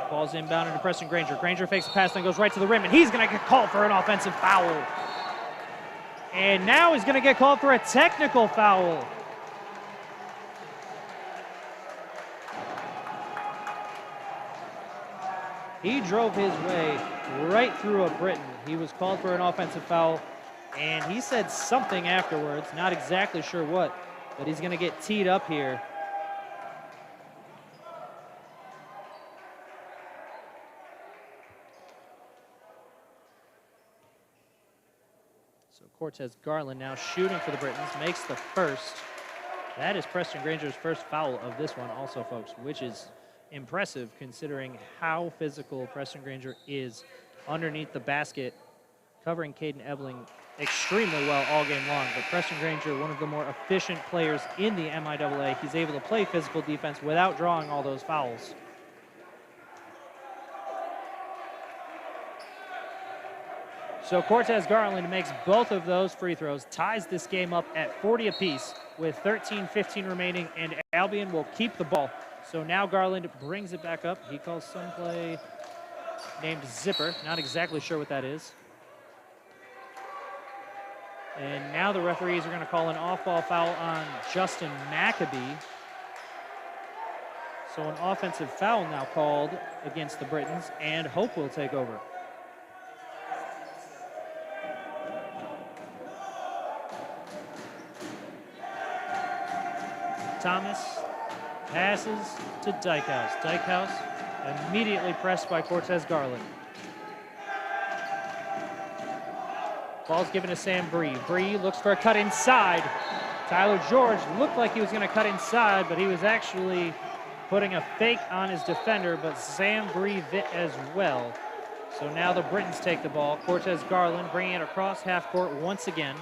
Ball's inbounded to Preston Granger. Granger fakes a pass and goes right to the rim, and he's going to get called for an offensive foul. And now he's going to get called for a technical foul. He drove his way right through a Briton. He was called for an offensive foul, and he said something afterwards, not exactly sure what, but he's going to get teed up here. So Cortez Garland now shooting for the Britons, makes the first. That is Preston Granger's first foul of this one also, folks, which is impressive considering how physical Preston Granger is underneath the basket, covering Caden Ebling extremely well all game long. But Preston Granger, one of the more efficient players in the MIAA, he's able to play physical defense without drawing all those fouls. So Cortez Garland makes both of those free throws, ties this game up at 40 apiece with 13:15 remaining, and Albion will keep the ball. So now Garland brings it back up. He calls some play named Zipper. Not exactly sure what that is. And now the referees are going to call an off-ball foul on Justin Maccabee. So an offensive foul now called against the Britons, and Hope will take over. Thomas passes to Dykehouse. Dykehouse immediately pressed by Cortez Garland. Ball's given to Sam Bree. Bree looks for a cut inside. Tyler George looked like he was going to cut inside, but he was actually putting a fake on his defender, but Sam Bree bit as well. So now the Britons take the ball. Cortez Garland bringing it across half court once again.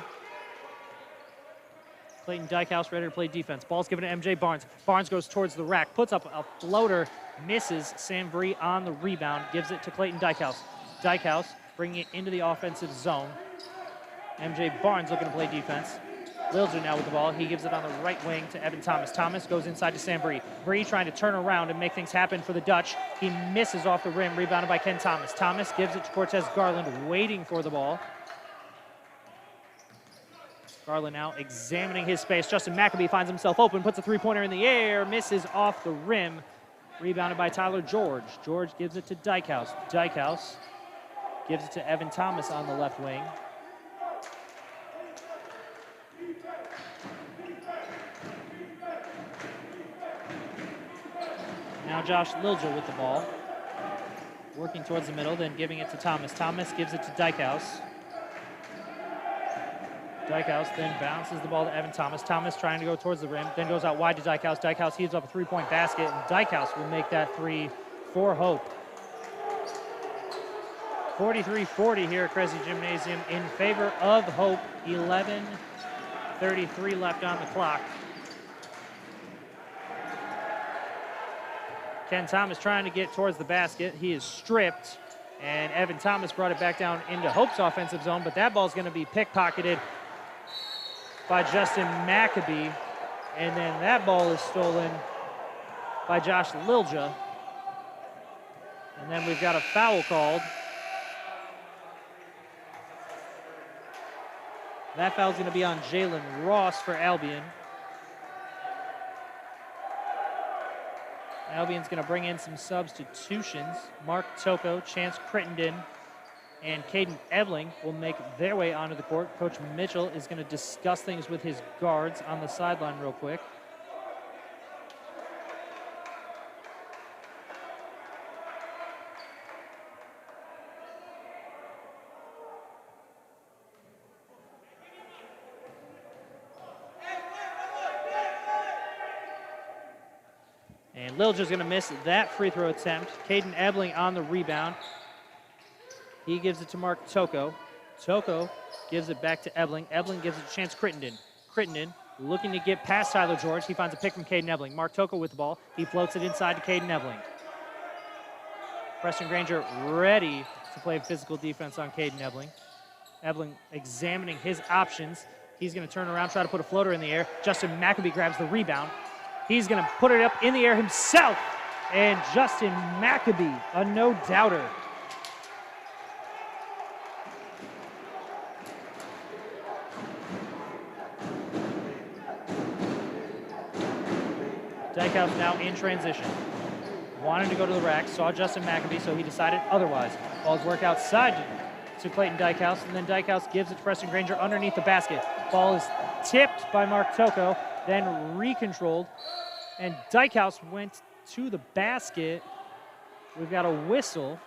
Clayton Dykehouse ready to play defense. Ball's given to MJ Barnes. Barnes goes towards the rack, puts up a floater, misses. Sam Bree on the rebound, gives it to Clayton Dykehouse. Dykehouse bringing it into the offensive zone. MJ Barnes looking to play defense. Lilger now with the ball. He gives it on the right wing to Evan Thomas. Thomas goes inside to Sam Bree. Bree trying to turn around and make things happen for the Dutch. He misses off the rim, rebounded by Ken Thomas. Thomas gives it to Cortez Garland, waiting for the ball. Garland now examining his space. Justin Maccabee finds himself open, puts a three-pointer in the air, misses off the rim. Rebounded by Tyler George. George gives it to Dykehouse. Dykehouse gives it to Evan Thomas on the left wing. Now Josh Lilger with the ball. Working towards the middle, then giving it to Thomas. Thomas gives it to Dykehouse. Dykehouse then bounces the ball to Evan Thomas. Thomas trying to go towards the rim, then goes out wide to Dykehouse. Dykehouse heaves up a three-point basket, and Dykehouse will make that three for Hope. 43-40 here at Cressy Gymnasium in favor of Hope. 11:33 left on the clock. Ken Thomas trying to get towards the basket. He is stripped, and Evan Thomas brought it back down into Hope's offensive zone, but that ball's going to be pickpocketed by Justin Maccabee, and then that ball is stolen by Josh Lilja. And then we've got a foul called. That foul's going to be on Jalen Ross for Albion. Albion's going to bring in some substitutions. Mark Toko, Chance Crittenden, and Caden Ebling will make their way onto the court. Coach Mitchell is going to discuss things with his guards on the sideline real quick. And Lilger's going to miss that free throw attempt. Caden Ebling on the rebound. He gives it to Mark Toko. Toko gives it back to Ebling. Ebling gives it to Chance Crittenden. Crittenden looking to get past Tyler George. He finds a pick from Caden Ebling. Mark Toko with the ball. He floats it inside to Caden Ebling. Preston Granger ready to play physical defense on Caden Ebling. Ebling examining his options. He's going to turn around, try to put a floater in the air. Justin Maccabee grabs the rebound. He's going to put it up in the air himself. And Justin Maccabee, a no-doubter. Dykehouse now in transition. Wanted to go to the rack, saw Justin Maccabee, so he decided otherwise. Ball's work outside to Clayton Dykehouse, and then Dykehouse gives it to Preston Granger underneath the basket. Ball is tipped by Mark Toko, then recontrolled, and Dykehouse went to the basket. We've got a whistle.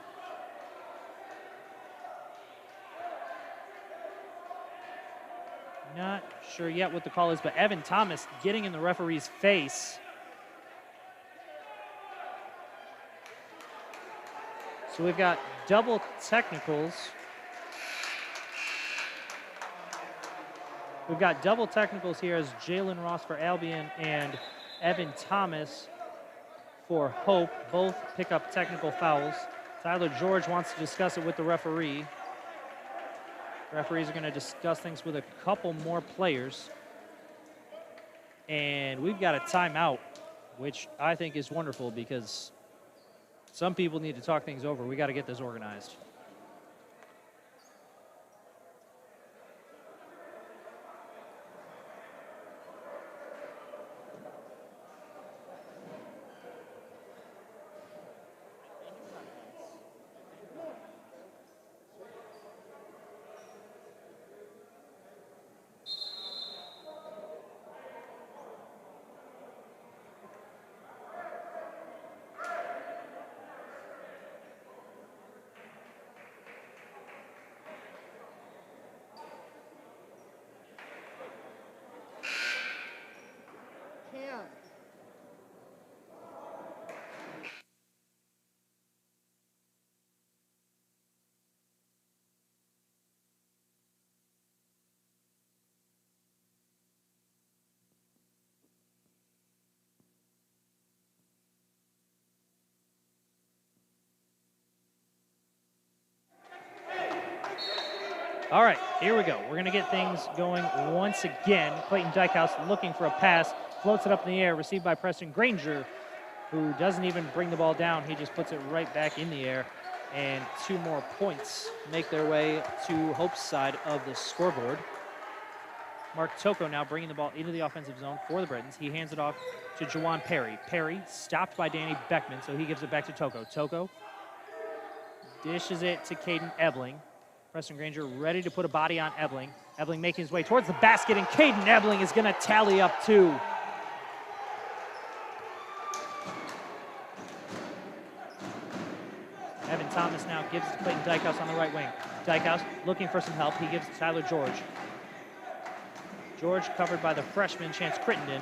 Not sure yet what the call is, but Evan Thomas getting in the referee's face. So we've got double technicals. We've got double technicals here as Jalen Ross for Albion and Evan Thomas for Hope. Both pick up technical fouls. Tyler George wants to discuss it with the referee. Referees are going to discuss things with a couple more players. And we've got a timeout, which I think is wonderful because some people need to talk things over. We got to get this organized. All right, here we go. We're going to get things going once again. Clayton Dykehouse looking for a pass, floats it up in the air, received by Preston Granger, who doesn't even bring the ball down. He just puts it right back in the air. And 2 more points make their way to Hope's side of the scoreboard. Mark Toko now bringing the ball into the offensive zone for the Britons. He hands it off to Juwan Perry. Perry stopped by Danny Beckman, so he gives it back to Toko. Toko dishes it to Caden Ebling. Preston Granger ready to put a body on Ebling. Ebling making his way towards the basket, and Caden Ebling is going to tally up 2. Evan Thomas now gives it to Clayton Dykehouse on the right wing. Dykehouse looking for some help. He gives it to Tyler George. George covered by the freshman Chance Crittenden.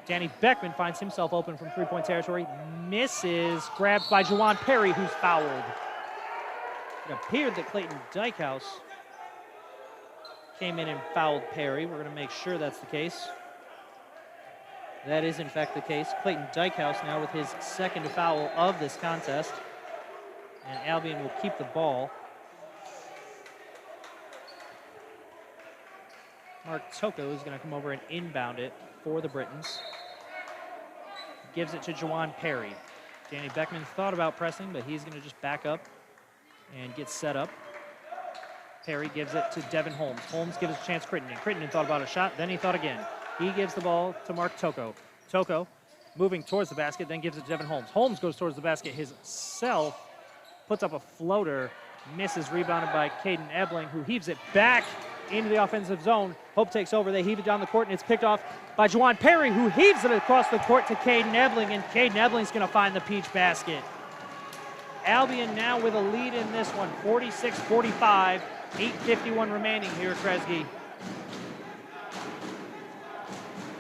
Danny Beckman finds himself open from three-point territory. Misses, grabbed by Juwan Perry, who's fouled. It appeared that Clayton Dykehouse came in and fouled Perry. We're going to make sure that's the case. That is, in fact, the case. Clayton Dykehouse now with his 2nd foul of this contest. And Albion will keep the ball. Mark Toko is going to come over and inbound it for the Britons. Gives it to Juwan Perry. Danny Beckman thought about pressing, but he's going to just back up and get set up. Perry gives it to Devin Holmes. Holmes gives it to Chance Crittenden. Crittenden thought about a shot, then he thought again. He gives the ball to Mark Toko. Toko moving towards the basket, then gives it to Devin Holmes. Holmes goes towards the basket himself, puts up a floater, misses, rebounded by Caden Ebling, who heaves it back into the offensive zone. Hope takes over. They heave it down the court, and it's picked off by Juwan Perry, who heaves it across the court to Caden Ebling, and Caden Ebling's going to find the peach basket. Albion now with a lead in this one, 46-45, 8:51 remaining here at Kresge.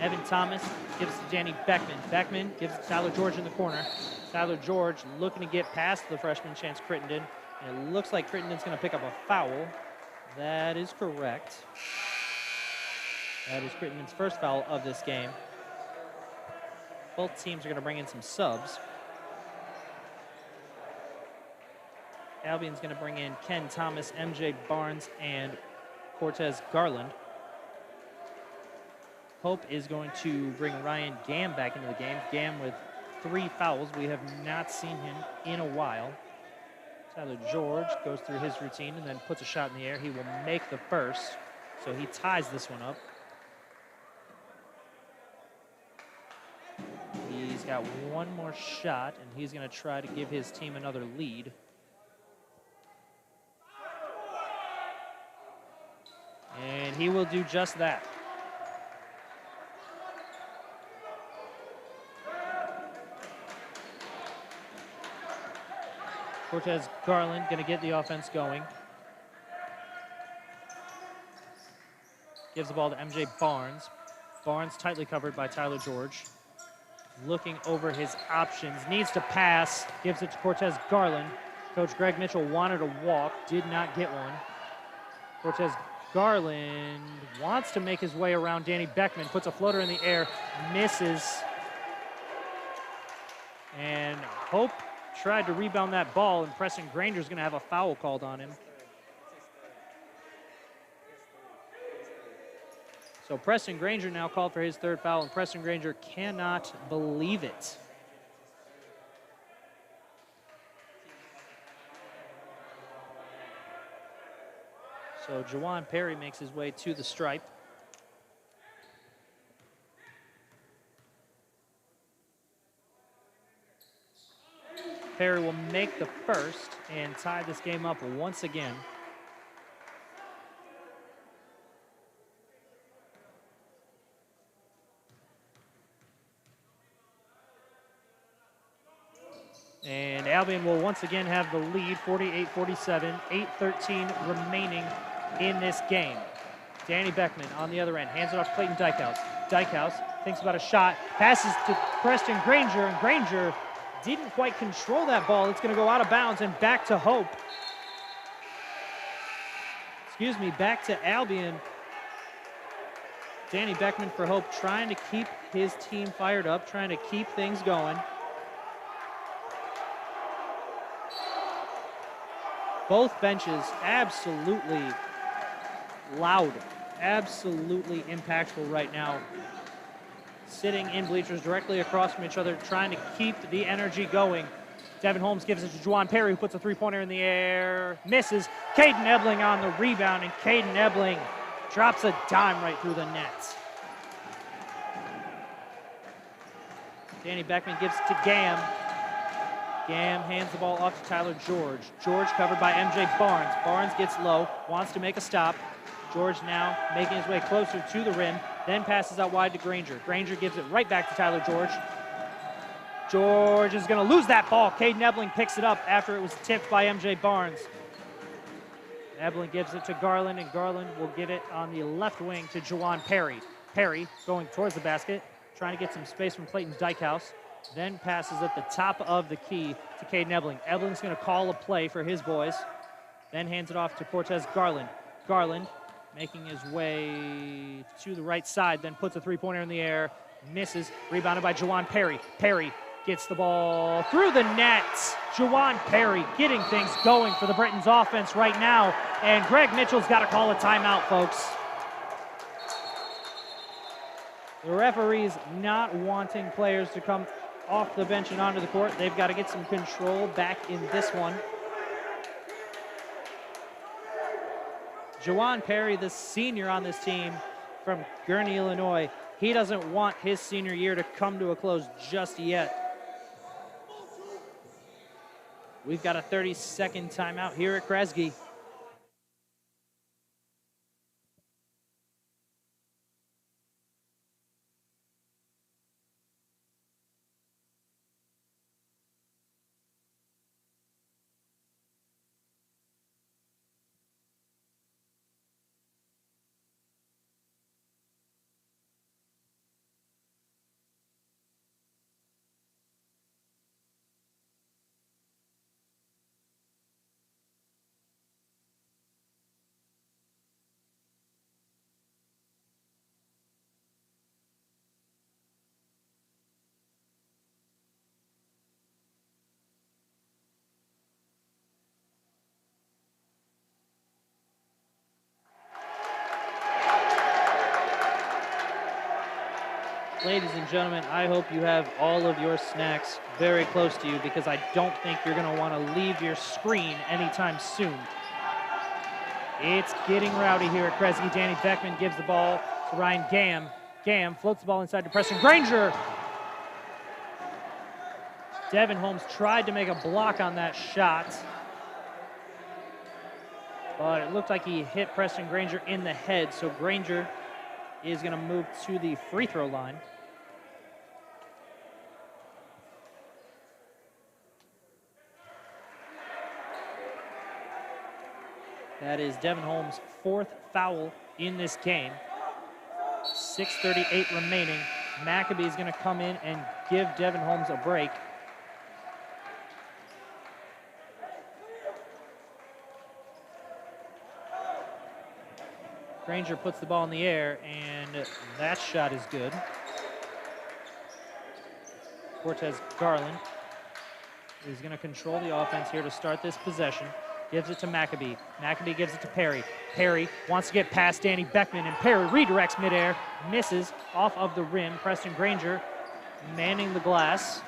Evan Thomas gives it to Danny Beckman. Beckman gives it to Tyler George in the corner. Tyler George looking to get past the freshman Chance Crittenden. And it looks like Crittenden's going to pick up a foul. That is correct. That is Crittenden's first foul of this game. Both teams are going to bring in some subs. Albion's going to bring in Ken Thomas, MJ Barnes, and Cortez Garland. Hope is going to bring Ryan Gam back into the game. Gam with 3 fouls. We have not seen him in a while. Tyler George goes through his routine and then puts a shot in the air. He will make the first, so he ties this one up. He's got one more shot, and he's going to try to give his team another lead. And he will do just that. Cortez Garland going to get the offense going. Gives the ball to MJ Barnes. Barnes tightly covered by Tyler George. Looking over his options, needs to pass, gives it to Cortez Garland. Coach Greg Mitchell wanted a walk, did not get one. Cortez Garland wants to make his way around Danny Beckman, puts a floater in the air, misses. And Hope tried to rebound that ball, and Preston Granger's going to have a foul called on him. So Preston Granger now called for his third foul, and Preston Granger cannot believe it. So Juwan Perry makes his way to the stripe. Perry will make the first and tie this game up once again. And Albion will once again have the lead, 48-47, 8:13 remaining in this game. Danny Beckman on the other end, hands it off to Clayton Dykehouse. Dykehouse thinks about a shot, passes to Preston Granger, and Granger didn't quite control that ball. It's going to go out of bounds and back to Hope. Excuse me, back to Albion. Danny Beckman for Hope, trying to keep his team fired up, trying to keep things going. Both benches absolutely loud, absolutely impactful right now. Sitting in bleachers directly across from each other, trying to keep the energy going. Devin Holmes gives it to Juwan Perry, who puts a three-pointer in the air, misses. Caden Ebling on the rebound, and Caden Ebling drops a dime right through the net. Danny Beckman gives it to Gam. Gam hands the ball off to Tyler George. George covered by MJ Barnes. Barnes gets low, wants to make a stop. George now making his way closer to the rim, then passes out wide to Granger. Granger gives it right back to Tyler George. George is going to lose that ball. Caden Ebling picks it up after it was tipped by MJ Barnes. Ebling gives it to Garland, and Garland will give it on the left wing to Juwan Perry. Perry going towards the basket, trying to get some space from Clayton Dykehouse. Then passes at the top of the key to Caden Ebling. Ebling's going to call a play for his boys. Then hands it off to Cortez Garland. Garland making his way to the right side, then puts a three-pointer in the air, misses, rebounded by Juwan Perry. Perry gets the ball through the net. Juwan Perry getting things going for the Britons offense right now, and Greg Mitchell's got to call a timeout, folks. The referee's not wanting players to come off the bench and onto the court. They've got to get some control back in this one. Juwan Perry, the senior on this team from Gurnee, Illinois, he doesn't want his senior year to come to a close just yet. We've got a 30-second timeout here at Kresge. Ladies and gentlemen, I hope you have all of your snacks very close to you, because I don't think you're going to want to leave your screen anytime soon. It's getting rowdy here at Kresge. Danny Beckman gives the ball to Ryan Gam. Gam floats the ball inside to Preston Granger. Devin Holmes tried to make a block on that shot, but it looked like he hit Preston Granger in the head, so Granger is going to move to the free throw line. That is Devin Holmes' fourth foul in this game. 6:38 remaining. Maccabee is going to come in and give Devin Holmes a break. Granger puts the ball in the air, and that shot is good. Cortez Garland is going to control the offense here to start this possession. gives it to Maccabee. Maccabee gives it to Perry. Perry wants to get past Danny Beckman, and Perry redirects midair, misses off of the rim. Preston Granger manning the glass.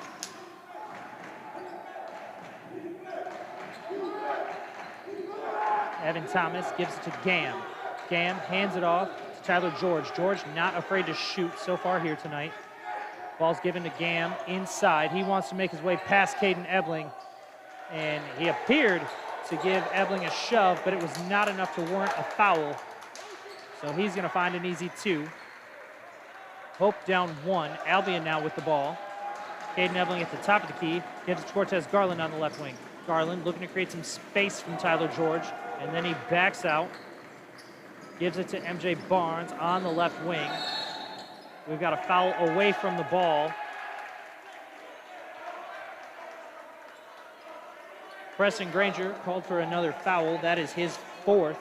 Evan Thomas gives it to Gam. Gam hands it off to Tyler George. George not afraid to shoot so far here tonight. Ball's given to Gam inside. He wants to make his way past Caden Ebling, and he appeared to give Ebling a shove, but it was not enough to warrant a foul. So he's going to find an easy 2. Hope down 1. Albion now with the ball. Caden Ebling at the top of the key. Gives it to Cortez Garland on the left wing. Garland looking to create some space from Tyler George, and then he backs out. Gives it to MJ Barnes on the left wing. We've got a foul away from the ball. Preston Granger called for another foul. That is his 4th.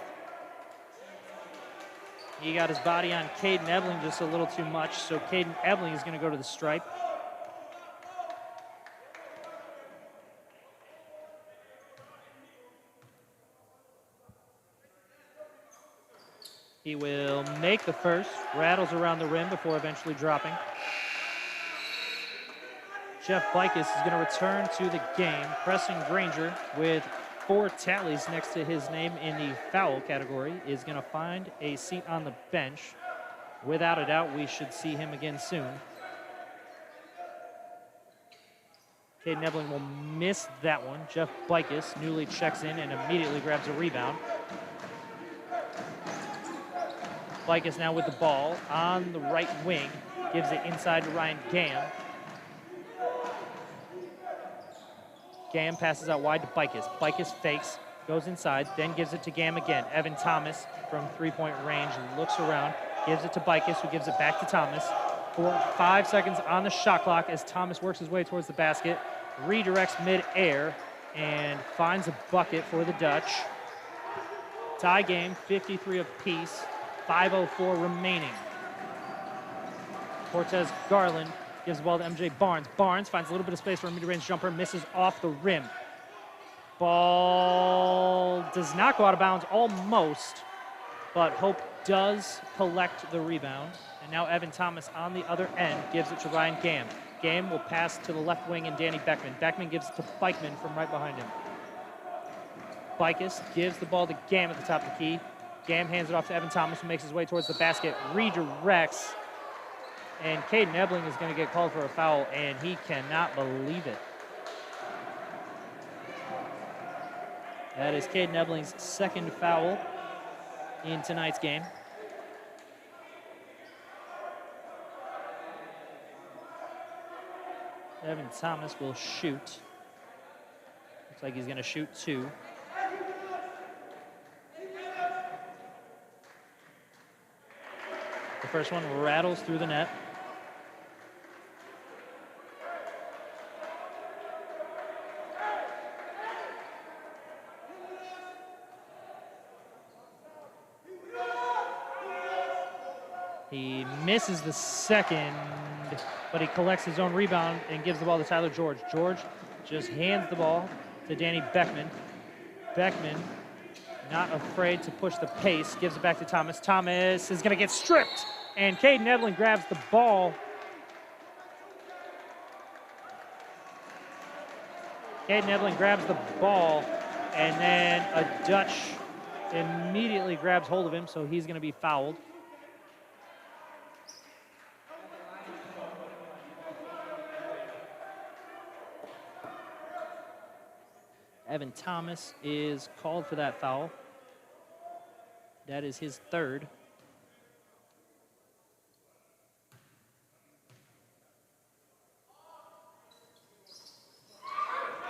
He got his body on Caden Ebling just a little too much, so Caden Ebling is going to go to the stripe. He will make the first, rattles around the rim before eventually dropping. Jeff Bicus is going to return to the game. Preston Granger, with 4 tallies next to his name in the foul category, is going to find a seat on the bench. Without a doubt, we should see him again soon. Caden Ebling will miss that one. Jeff Bicus newly checks in and immediately grabs a rebound. Bicus now with the ball on the right wing. Gives it inside to Ryan Gam. Gam passes out wide to Bicus. Bicus fakes, goes inside, then gives it to Gam again. Evan Thomas from 3-point range looks around, gives it to Bicus, who gives it back to Thomas. 5 seconds on the shot clock as Thomas works his way towards the basket, redirects mid-air, and finds a bucket for the Dutch. Tie game, 53 apiece, 5:04 remaining. Cortez Garland gives the ball to MJ Barnes. Barnes finds a little bit of space for a mid-range jumper, misses off the rim. Ball does not go out of bounds, almost, but Hope does collect the rebound. And now Evan Thomas on the other end gives it to Ryan Gam. Gam will pass to the left wing and Danny Beckman. Beckman gives it to Bikeman from right behind him. Bicus gives the ball to Gam at the top of the key. Gam hands it off to Evan Thomas, who makes his way towards the basket, redirects, and Caden Ebling is going to get called for a foul, and he cannot believe it. That is Caden Ebling's 2nd foul in tonight's game. Evan Thomas will shoot. Looks like he's going to shoot 2. The first one rattles through the net. He misses the second, but he collects his own rebound and gives the ball to Tyler George. George just hands the ball to Danny Beckman. Beckman, not afraid to push the pace, gives it back to Thomas. Thomas is going to get stripped, and Caden Ebling grabs the ball. Caden Ebling grabs the ball, and then a Dutch immediately grabs hold of him, so he's going to be fouled. Evan Thomas is called for that foul. That is his 3rd.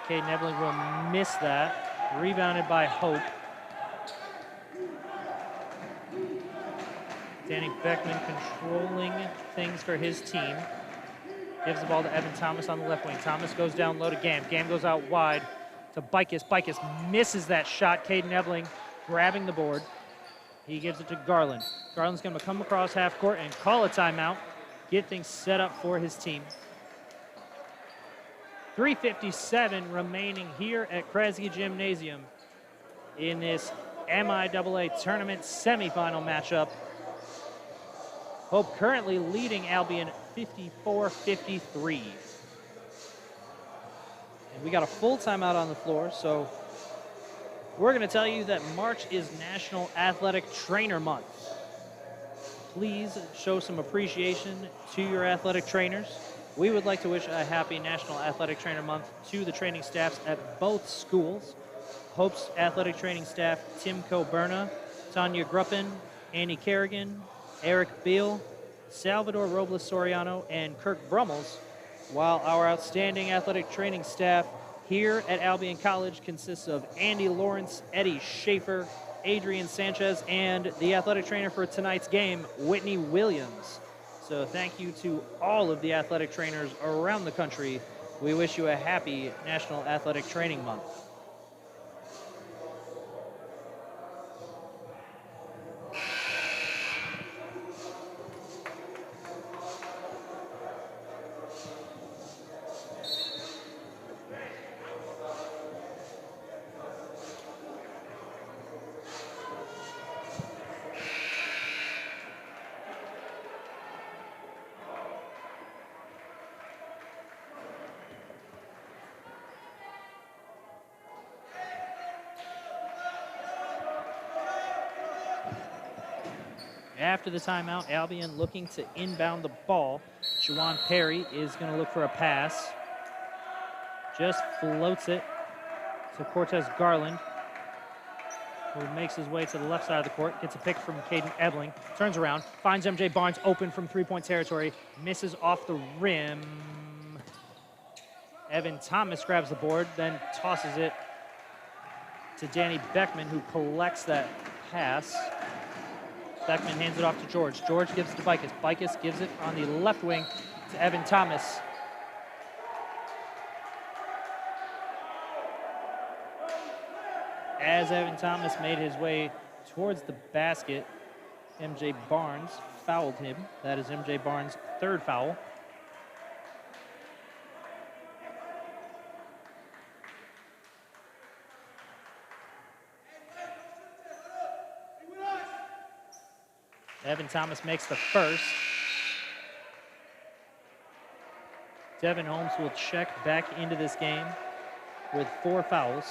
Caden Ebling will miss that. Rebounded by Hope. Danny Beckman controlling things for his team. Gives the ball to Evan Thomas on the left wing. Thomas goes down low to Gam. Gam goes out wide to Bicus. Bicus misses that shot. Caden Ebling grabbing the board. He gives it to Garland. Garland's going to come across half court and call a timeout. Get things set up for his team. 3:57 remaining here at Kresge Gymnasium. in this MIAA tournament semifinal matchup. Hope currently leading Albion 54-53. And we got a full timeout on the floor, so we're going to tell you that March is National Athletic Trainer Month. Please show some appreciation to your athletic trainers. We would like to wish a happy National Athletic Trainer Month to the training staffs at both schools. Hope's athletic training staff, Tim Coburna, Tanya Gruppen, Annie Kerrigan, Eric Beal, Salvador Robles Soriano, and Kirk Brummels, while our outstanding athletic training staff here at Albion College consists of Andy Lawrence, Eddie Schaefer, Adrian Sanchez, and the athletic trainer for tonight's game, Whitney Williams. So thank you to all of the athletic trainers around the country. We wish you a happy National Athletic Training Month. After the timeout, Albion looking to inbound the ball. Juwan Perry is going to look for a pass. Just floats it to Cortez Garland, who makes his way to the left side of the court, gets a pick from Caden Ebling, turns around, finds MJ Barnes open from three-point territory, misses off the rim. Evan Thomas grabs the board, then tosses it to Danny Beckman, who collects that pass. Beckman hands it off to George. George gives it to Bicus. Bicus gives it on the left wing to Evan Thomas. As Evan Thomas made his way towards the basket, MJ Barnes fouled him. That is MJ Barnes' third foul. Evan Thomas makes the first. Devin Holmes will check back into this game with 4 fouls.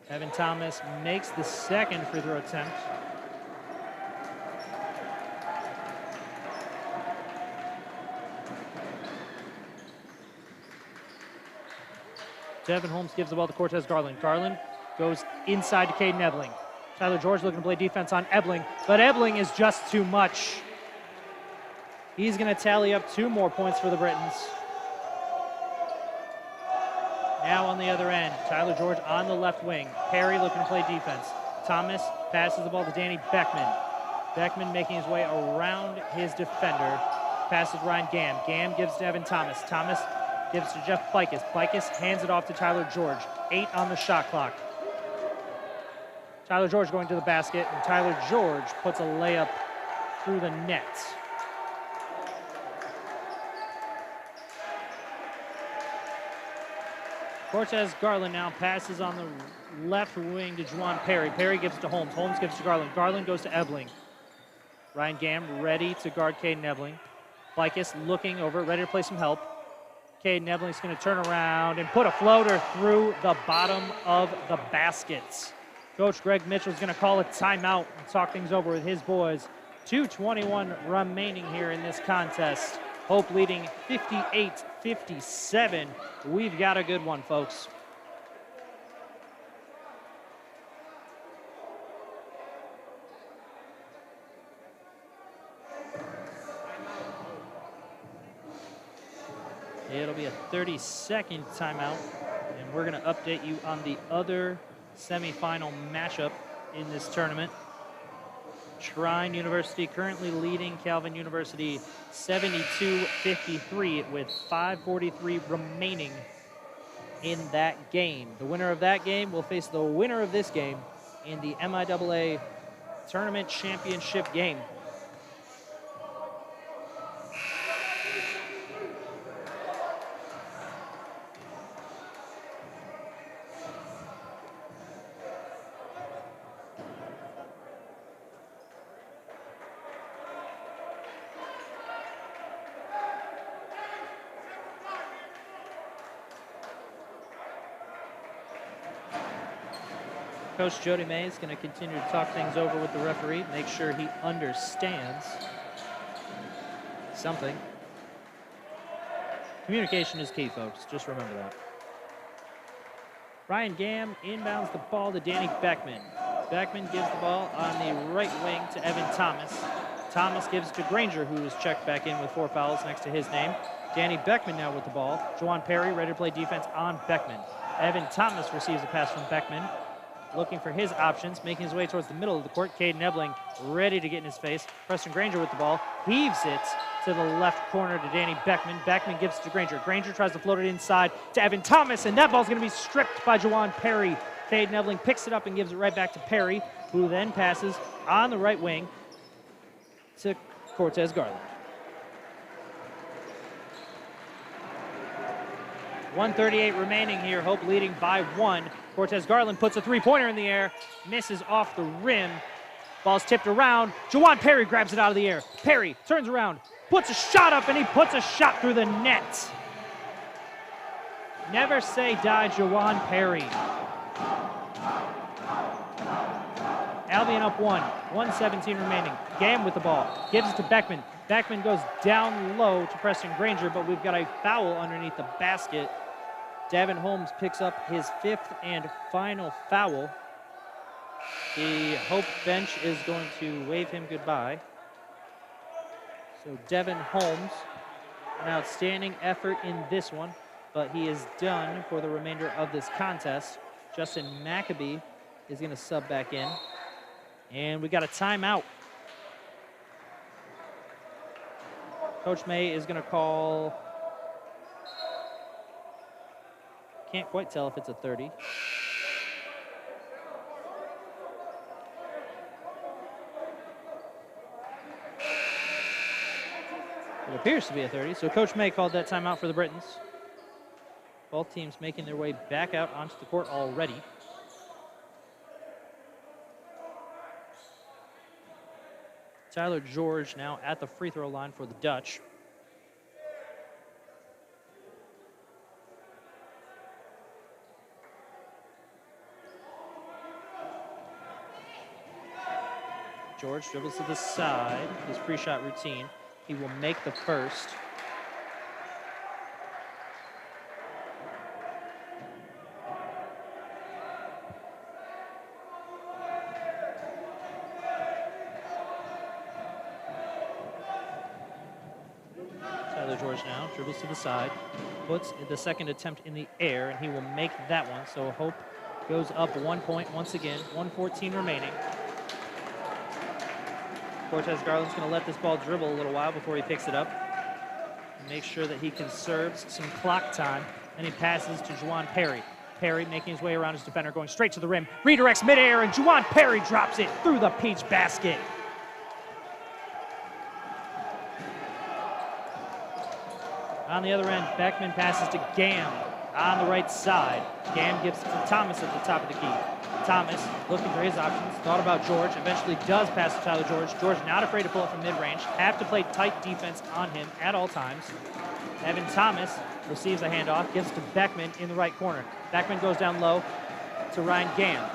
Evan Thomas makes the second free throw attempt. Devin Holmes gives the ball to Cortez Garland. Garland goes inside to Caden Ebling. Tyler George looking to play defense on Ebling, but Ebling is just too much. He's going to tally up 2 more points for the Britons. Now on the other end, Tyler George on the left wing. Perry looking to play defense. Thomas passes the ball to Danny Beckman. Beckman making his way around his defender. Passes Ryan Gam. Gam gives to Evan Thomas. Thomas gives to Jeff Bicus. Bicus hands it off to Tyler George. 8 on the shot clock. Tyler George going to the basket, and Tyler George puts a layup through the net. Cortez Garland now passes on the left wing to Juwan Perry. Perry gives to Holmes. Holmes gives to Garland. Garland goes to Ebling. Ryan Gam ready to guard Caden Ebling. Bicus looking over, ready to play some help. Caden Ebling's going to turn around and put a floater through the bottom of the basket. Coach Greg Mitchell is going to call a timeout and talk things over with his boys. 2:21 remaining here in this contest. Hope leading 58-57. We've got a good one, folks. It'll be a 30-second timeout, and we're going to update you on the other semifinal matchup in this tournament. Trine University currently leading Calvin University 72-53 with 5:43 remaining in that game. The winner of that game will face the winner of this game in the MIAA Tournament Championship game. Coach Jody May is going to continue to talk things over with the referee, make sure he understands something. Communication is key, folks. Just remember that. Ryan Gamm inbounds the ball to Danny Beckman. Beckman gives the ball on the right wing to Evan Thomas. Thomas gives to Granger, who is checked back in with 4 fouls next to his name. Danny Beckman now with the ball. Juwan Perry ready to play defense on Beckman. Evan Thomas receives a pass from Beckman, looking for his options, making his way towards the middle of the court. Caden Ebling ready to get in his face. Preston Granger with the ball, heaves it to the left corner to Danny Beckman. Beckman gives it to Granger. Granger tries to float it inside to Evan Thomas, and that ball's going to be stripped by Juwan Perry. Caden Ebling picks it up and gives it right back to Perry, who then passes on the right wing to Cortez Garland. 1:38 remaining here, Hope leading by 1. Cortez Garland puts a three-pointer in the air, misses off the rim. Ball's tipped around. Juwan Perry grabs it out of the air. Perry turns around, puts a shot up, and he puts a shot through the net. Never say die, Juwan Perry. Albion up 1, 1:17 remaining. Gamm with the ball, gives it to Beckman. Beckman goes down low to Preston Granger, but we've got a foul underneath the basket. Devin Holmes picks up his 5th and final foul. The Hope bench is going to wave him goodbye. So Devin Holmes, an outstanding effort in this one, but he is done for the remainder of this contest. Justin Maccabee is going to sub back in. And we got a timeout. Coach May is going to call, can't quite tell if it's a 30. It appears to be a 30, so Coach May called that timeout for the Britons. Both teams making their way back out onto the court already. Tyler George now at the free throw line for the Dutch. George dribbles to the side, his pre-shot routine. He will make the first. Tyler George now dribbles to the side, puts the second attempt in the air, and he will make that one. So Hope goes up 1 point once again, 1:14 remaining. Cortez Garland's going to let this ball dribble a little while before he picks it up. Make sure that he conserves some clock time. Then he passes to Juwan Perry. Perry making his way around his defender, going straight to the rim. Redirects midair, and Juwan Perry drops it through the peach basket. On the other end, Beckman passes to Gamm on the right side. Gamm gives it to Thomas at the top of the key. Thomas looking for his options, thought about George, eventually does pass to Tyler George. George not afraid to pull it from mid-range, have to play tight defense on him at all times. Evan Thomas receives a handoff, gives it to Beckman in the right corner. Beckman goes down low to Ryan Gamm.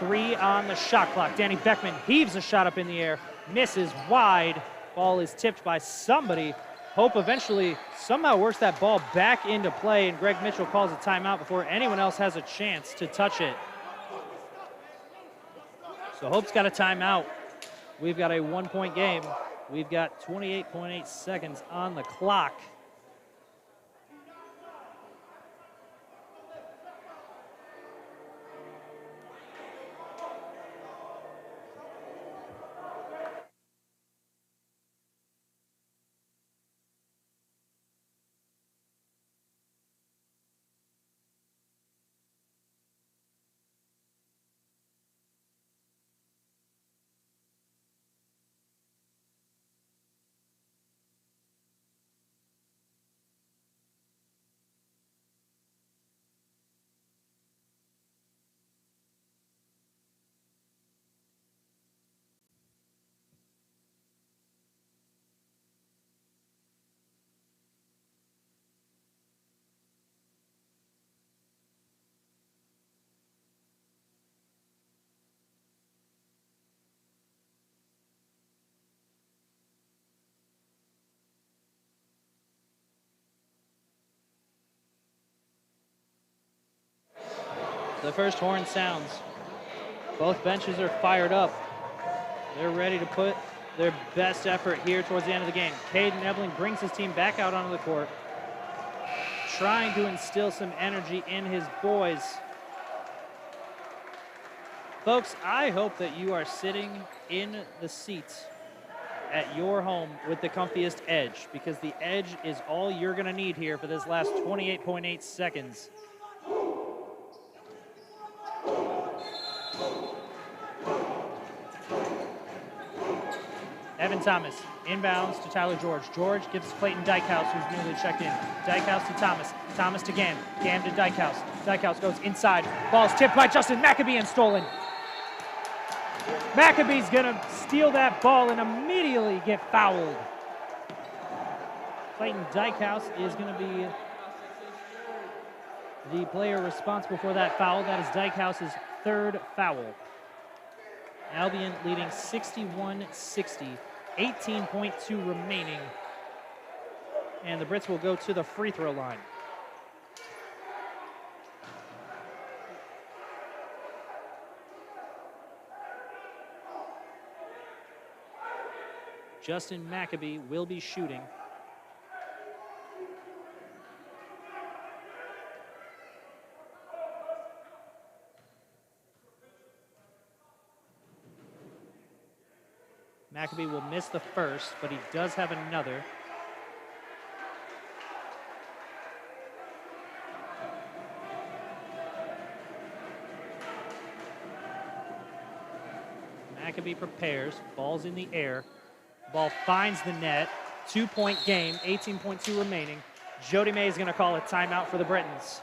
3 on the shot clock. Danny Beckman heaves a shot up in the air, misses wide. Ball is tipped by somebody. Hope eventually somehow works that ball back into play, and Greg Mitchell calls a timeout before anyone else has a chance to touch it. So Hope's got a timeout. We've got a 1-point game. We've got 28.8 seconds on the clock. The first horn sounds. Both benches are fired up. They're ready to put their best effort here towards the end of the game. Caden Ebling brings his team back out onto the court, trying to instill some energy in his boys. Folks, I hope that you are sitting in the seats at your home with the comfiest edge, because the edge is all you're going to need here for this last 28.8 seconds. Evan Thomas inbounds to Tyler George. George gives Clayton Dykehouse, who's newly checked in. Dykehouse to Thomas. Thomas to Gam. Gam to Dykehouse. Dykehouse goes inside. Ball's tipped by Justin Maccabee and stolen. Maccabee's gonna steal that ball and immediately get fouled. Clayton Dykehouse is gonna be the player responsible for that foul. That is Dykehouse's third foul. Albion leading 61-60, 18.2 remaining. And the Brits will go to the free throw line. Justin Maccabee will be shooting. Maccabee will miss the first, but he does have another. Maccabee prepares, ball's in the air. Ball finds the net, 2-point game, 18.2 remaining. Jody May is gonna call a timeout for the Britons.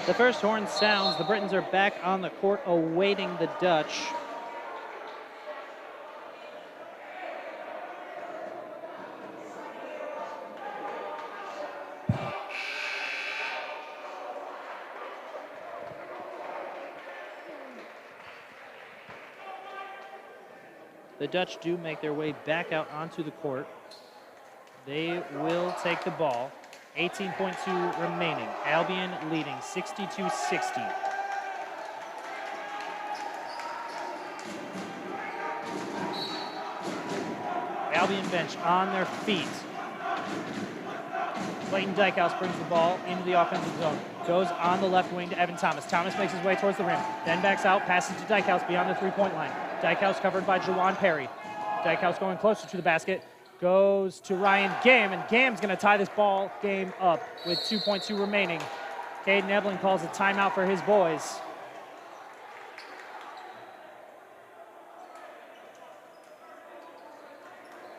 The first horn sounds. The Britons are back on the court awaiting the Dutch. The Dutch do make their way back out onto the court. They will take the ball. 18.2 remaining. Albion leading 62-60. Albion bench on their feet. Clayton Dykehouse brings the ball into the offensive zone. Goes on the left wing to Evan Thomas. Thomas makes his way towards the rim. Then backs out, passes to Dykehouse beyond the three-point line. Dykehouse covered by Jawan Perry. Dykehouse going closer to the basket. Goes to Ryan Gam, and Gam's going to tie this ball game up with 2.2 remaining. Caden Ebling calls a timeout for his boys.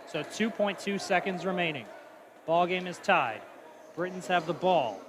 So 2.2 seconds remaining. Ball game is tied. Britons have the ball.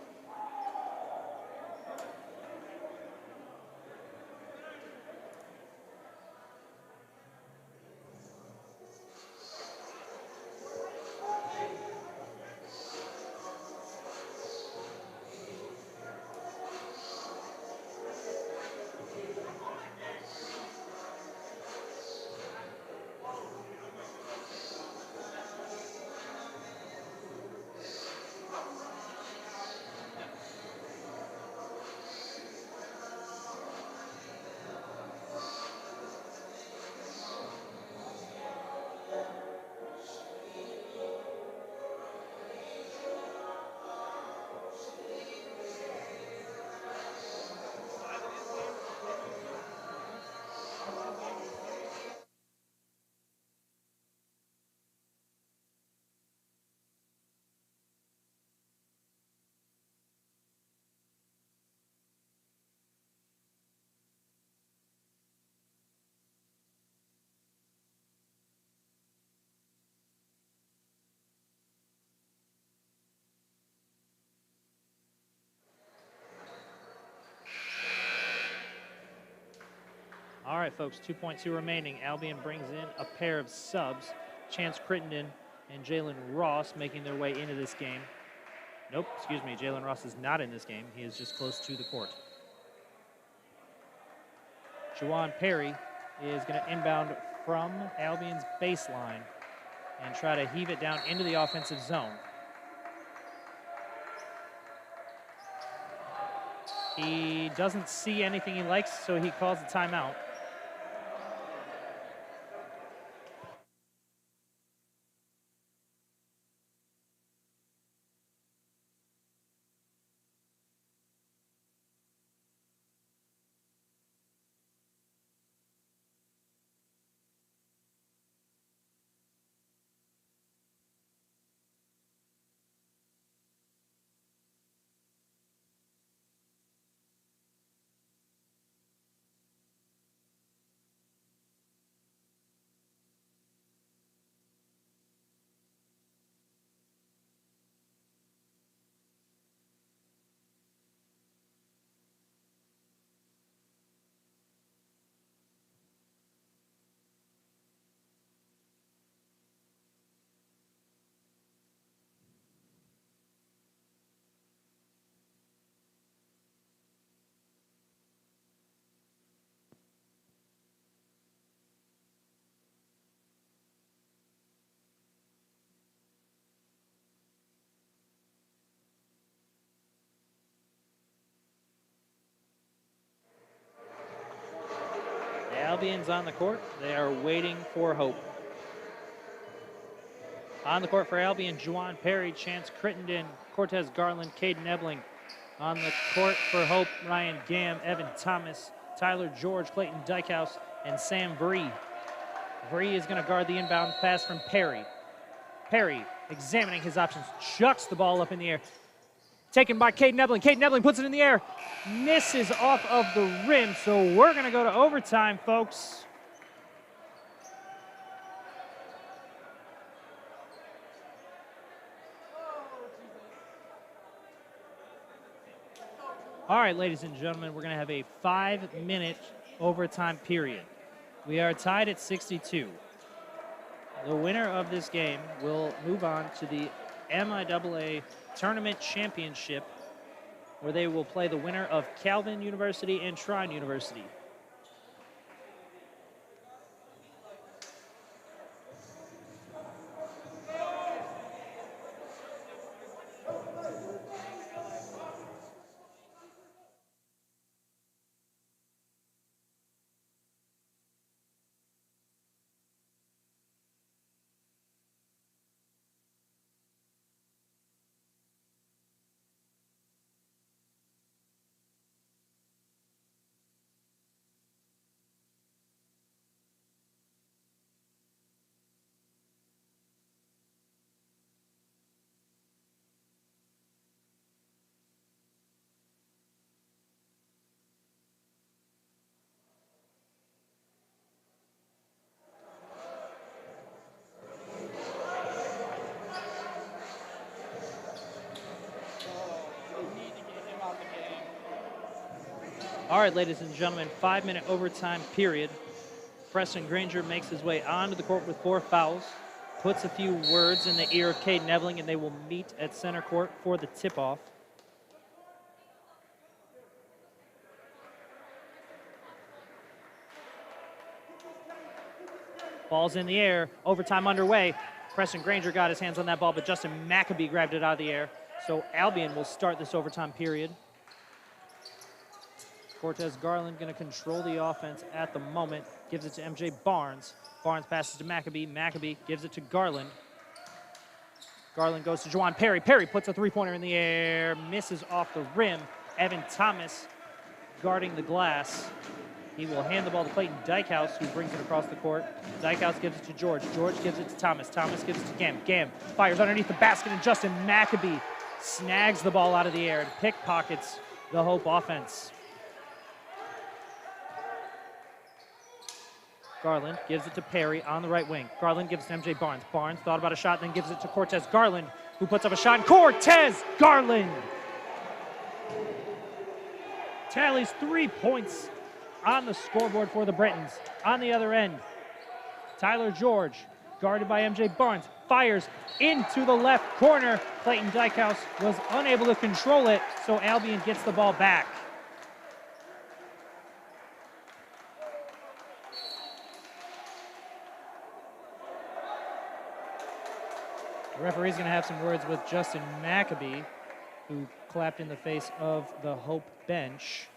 All right, folks, 2.2 remaining. Albion brings in a pair of subs. Chance Crittenden and Jalen Ross making their way into this game. Nope, excuse me, Jalen Ross is not in this game. He is just close to the court. Juwan Perry is going to inbound from Albion's baseline and try to heave it down into the offensive zone. He doesn't see anything he likes, so he calls a timeout. Albion's on the court. They are waiting for hope. On the court for Albion, Juwan Perry, Chance Crittenden, Cortez Garland, Caden Ebling. On the court for Hope, Ryan Gam, Evan Thomas, Tyler George, Clayton Dykehouse, and Sam Vree. Vree is going to guard the inbound pass from Perry. Perry, examining his options, chucks the ball up in the air. Taken by Caden Ebling. Caden Ebling puts it in the air. Misses off of the rim, so we're going to go to overtime, folks. All right, ladies and gentlemen, we're going to have a 5-minute overtime period. We are tied at 62. The winner of this game will move on to the MIAA Tournament Championship, where they will play the winner of Calvin University and Shrine University. All right, ladies and gentlemen, 5-minute overtime period. Preston Granger makes his way onto the court with 4 fouls, puts a few words in the ear of Caden Ebling, and they will meet at center court for the tip-off. Ball's in the air, overtime underway. Preston Granger got his hands on that ball, but Justin McAbee grabbed it out of the air. So Albion will start this overtime period. Cortez Garland going to control the offense at the moment. Gives it to MJ Barnes. Barnes passes to McAbee. McAbee gives it to Garland. Garland goes to Juwan Perry. Perry puts a three-pointer in the air. Misses off the rim. Evan Thomas guarding the glass. He will hand the ball to Clayton Dykehouse, who brings it across the court. Dykehouse gives it to George. George gives it to Thomas. Thomas gives it to Gam. Gam fires underneath the basket, and Justin McAbee snags the ball out of the air and pickpockets the Hope offense. Garland gives it to Perry on the right wing. Garland gives it to MJ Barnes. Barnes thought about a shot, then gives it to Cortez Garland, who puts up a shot. And Cortez Garland tallies 3 points on the scoreboard for the Britons. On the other end, Tyler George, guarded by MJ Barnes, fires into the left corner. Clayton Dykehouse was unable to control it, so Albion gets the ball back. The referee's going to have some words with Justin Maccabee, who clapped in the face of the Hope bench.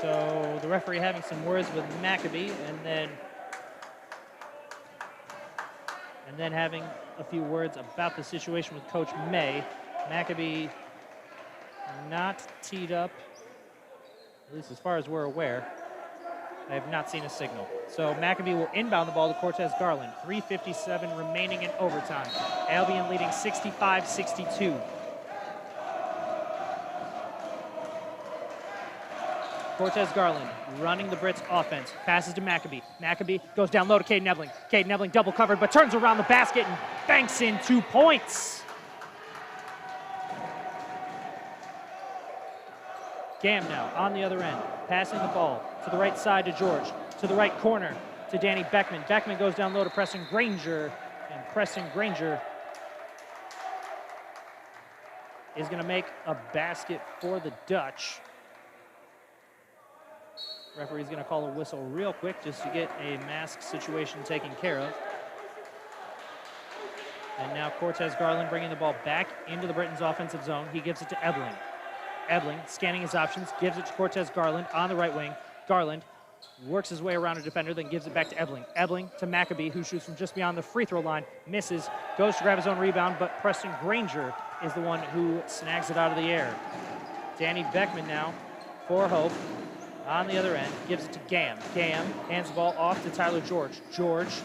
So the referee having some words with Maccabee, and then having a few words about the situation with Coach May. Maccabee not teed up, at least as far as we're aware. I have not seen a signal. So Maccabee will inbound the ball to Cortez Garland. 3:57 remaining in overtime. Albion leading 65-62. Cortez Garland running the Brits offense. Passes to Maccabee. Maccabee goes down low to Caden Ebling. Caden Ebling double covered, but turns around the basket and banks in 2 points. Gam now on the other end. Passing the ball to the right side to George. To the right corner to Danny Beckman. Beckman goes down low to Preston Granger. And Preston Granger is going to make a basket for the Dutch. Referee's going to call a whistle real quick just to get a mask situation taken care of. And now Cortez Garland bringing the ball back into the Britons' offensive zone. He gives it to Ebling. Ebling, scanning his options, gives it to Cortez Garland on the right wing. Garland works his way around a defender, then gives it back to Ebling. Ebling to Maccabee, who shoots from just beyond the free throw line, misses, goes to grab his own rebound, but Preston Granger is the one who snags it out of the air. Danny Beckman now for Hope. On the other end, gives it to Gam. Gam hands the ball off to Tyler George. George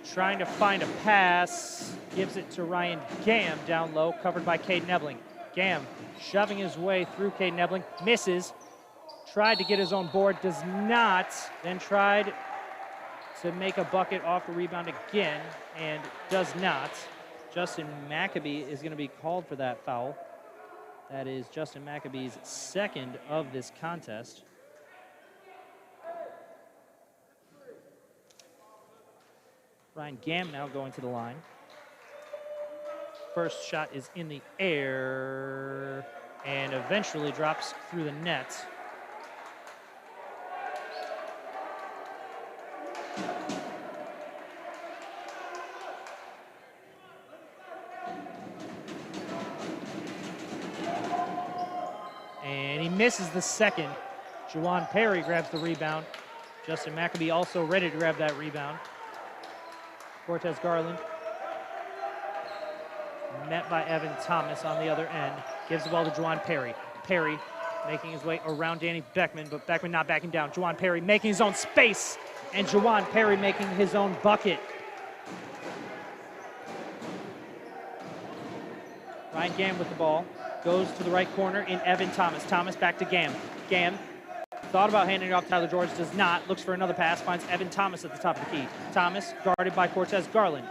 trying to find a pass, gives it to Ryan Gam down low, covered by Caden Ebling. Gam shoving his way through Caden Ebling, misses, tried to get his own board, does not, then tried to make a bucket off the rebound again, and does not. Justin Maccabee is going to be called for that foul. That is Justin Maccabee's second of this contest. Ryan Gam now going to the line. First shot is in the air and eventually drops through the net. And he misses the second. Juwan Perry grabs the rebound. Justin Maccabee also ready to grab that rebound. Cortez Garland, met by Evan Thomas on the other end, gives the ball to Juwan Perry. Perry making his way around Danny Beckman, but Beckman not backing down. Juwan Perry making his own space, and Juwan Perry making his own bucket. Ryan Gam with the ball, goes to the right corner in Evan Thomas. Thomas back to Gam. Gam thought about handing it off to Tyler George, does not. Looks for another pass, finds Evan Thomas at the top of the key. Thomas guarded by Cortez Garland.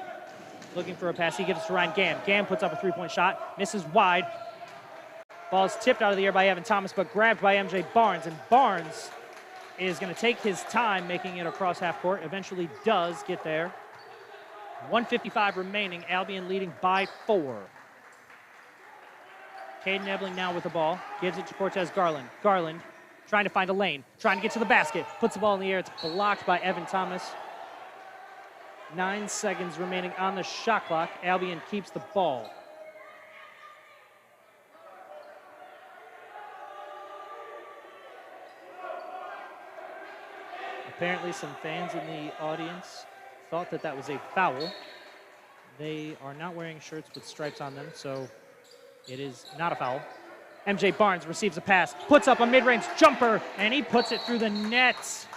Looking for a pass, he gives it to Ryan Gam. Gam puts up a three-point shot, misses wide. Ball is tipped out of the air by Evan Thomas, but grabbed by MJ Barnes. And Barnes is going to take his time making it across half court. Eventually does get there. 1:55 remaining, Albion leading by 4. Caden Ebling now with the ball, gives it to Cortez Garland. Garland trying to find a lane, trying to get to the basket, puts the ball in the air. It's blocked by Evan Thomas. 9 seconds remaining on the shot clock. Albion keeps the ball. Apparently some fans in the audience thought that that was a foul. They are not wearing shirts with stripes on them, so it is not a foul. MJ Barnes receives a pass, puts up a mid-range jumper, and he puts it through the net.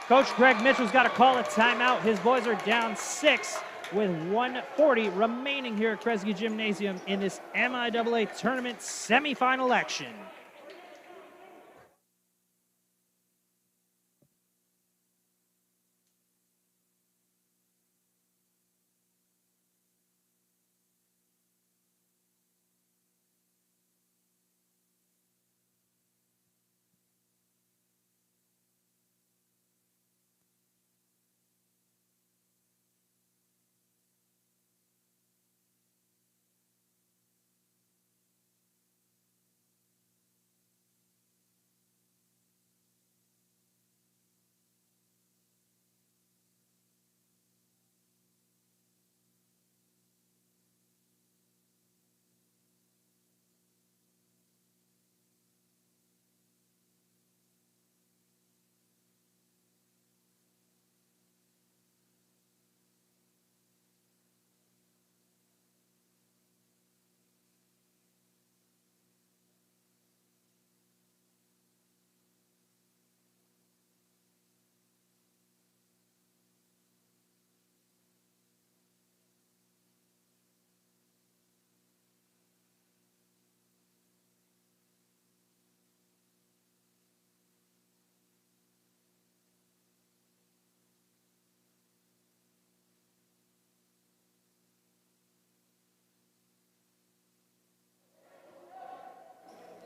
Coach Greg Mitchell's got to call a timeout. His boys are down 6 with 1:40 remaining here at Kresge Gymnasium in this MIAA tournament semifinal action.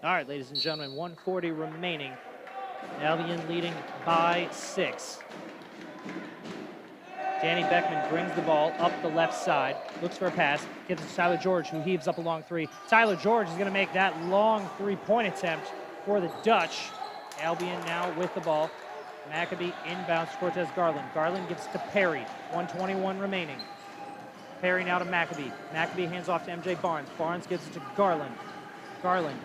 All right, ladies and gentlemen, 140 remaining. Albion leading by 6. Danny Beckman brings the ball up the left side, looks for a pass, gives it to Tyler George, who heaves up a long 3. Tyler George is going to make that long 3-point attempt for the Dutch. Albion now with the ball. Maccabee inbounds to Cortez Garland. Garland gives it to Perry. 121 remaining. Perry now to Maccabee. Maccabee hands off to MJ Barnes. Barnes gives it to Garland. Garland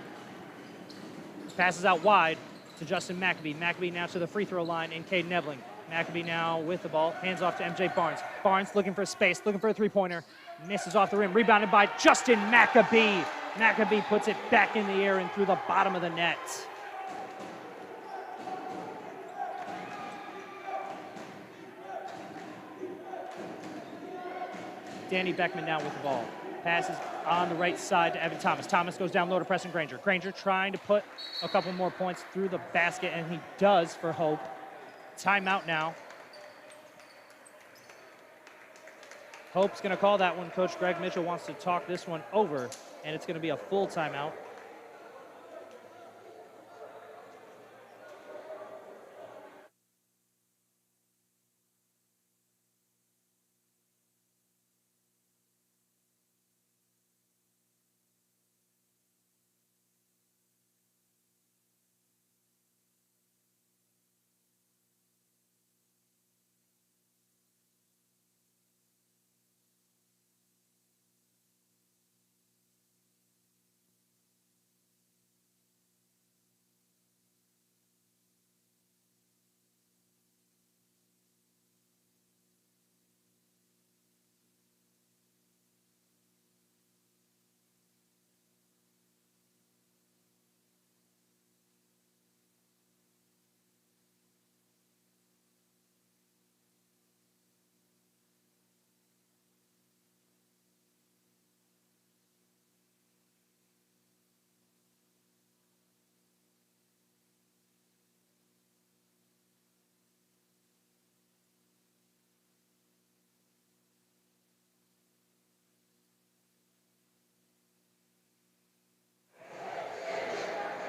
passes out wide to Justin Maccabee. Maccabee now to the free throw line in Caden Ebling. Maccabee now with the ball, hands off to MJ Barnes. Barnes looking for space, looking for a 3-pointer. Misses off the rim, rebounded by Justin Maccabee. Maccabee puts it back in the air and through the bottom of the net. Danny Beckman now with the ball. Passes on the right side to Evan Thomas. Thomas goes down low to Preston Granger. Granger trying to put a couple more points through the basket, and he does for Hope. Timeout now. Hope's going to call that one. Coach Greg Mitchell wants to talk this one over, and it's going to be a full timeout.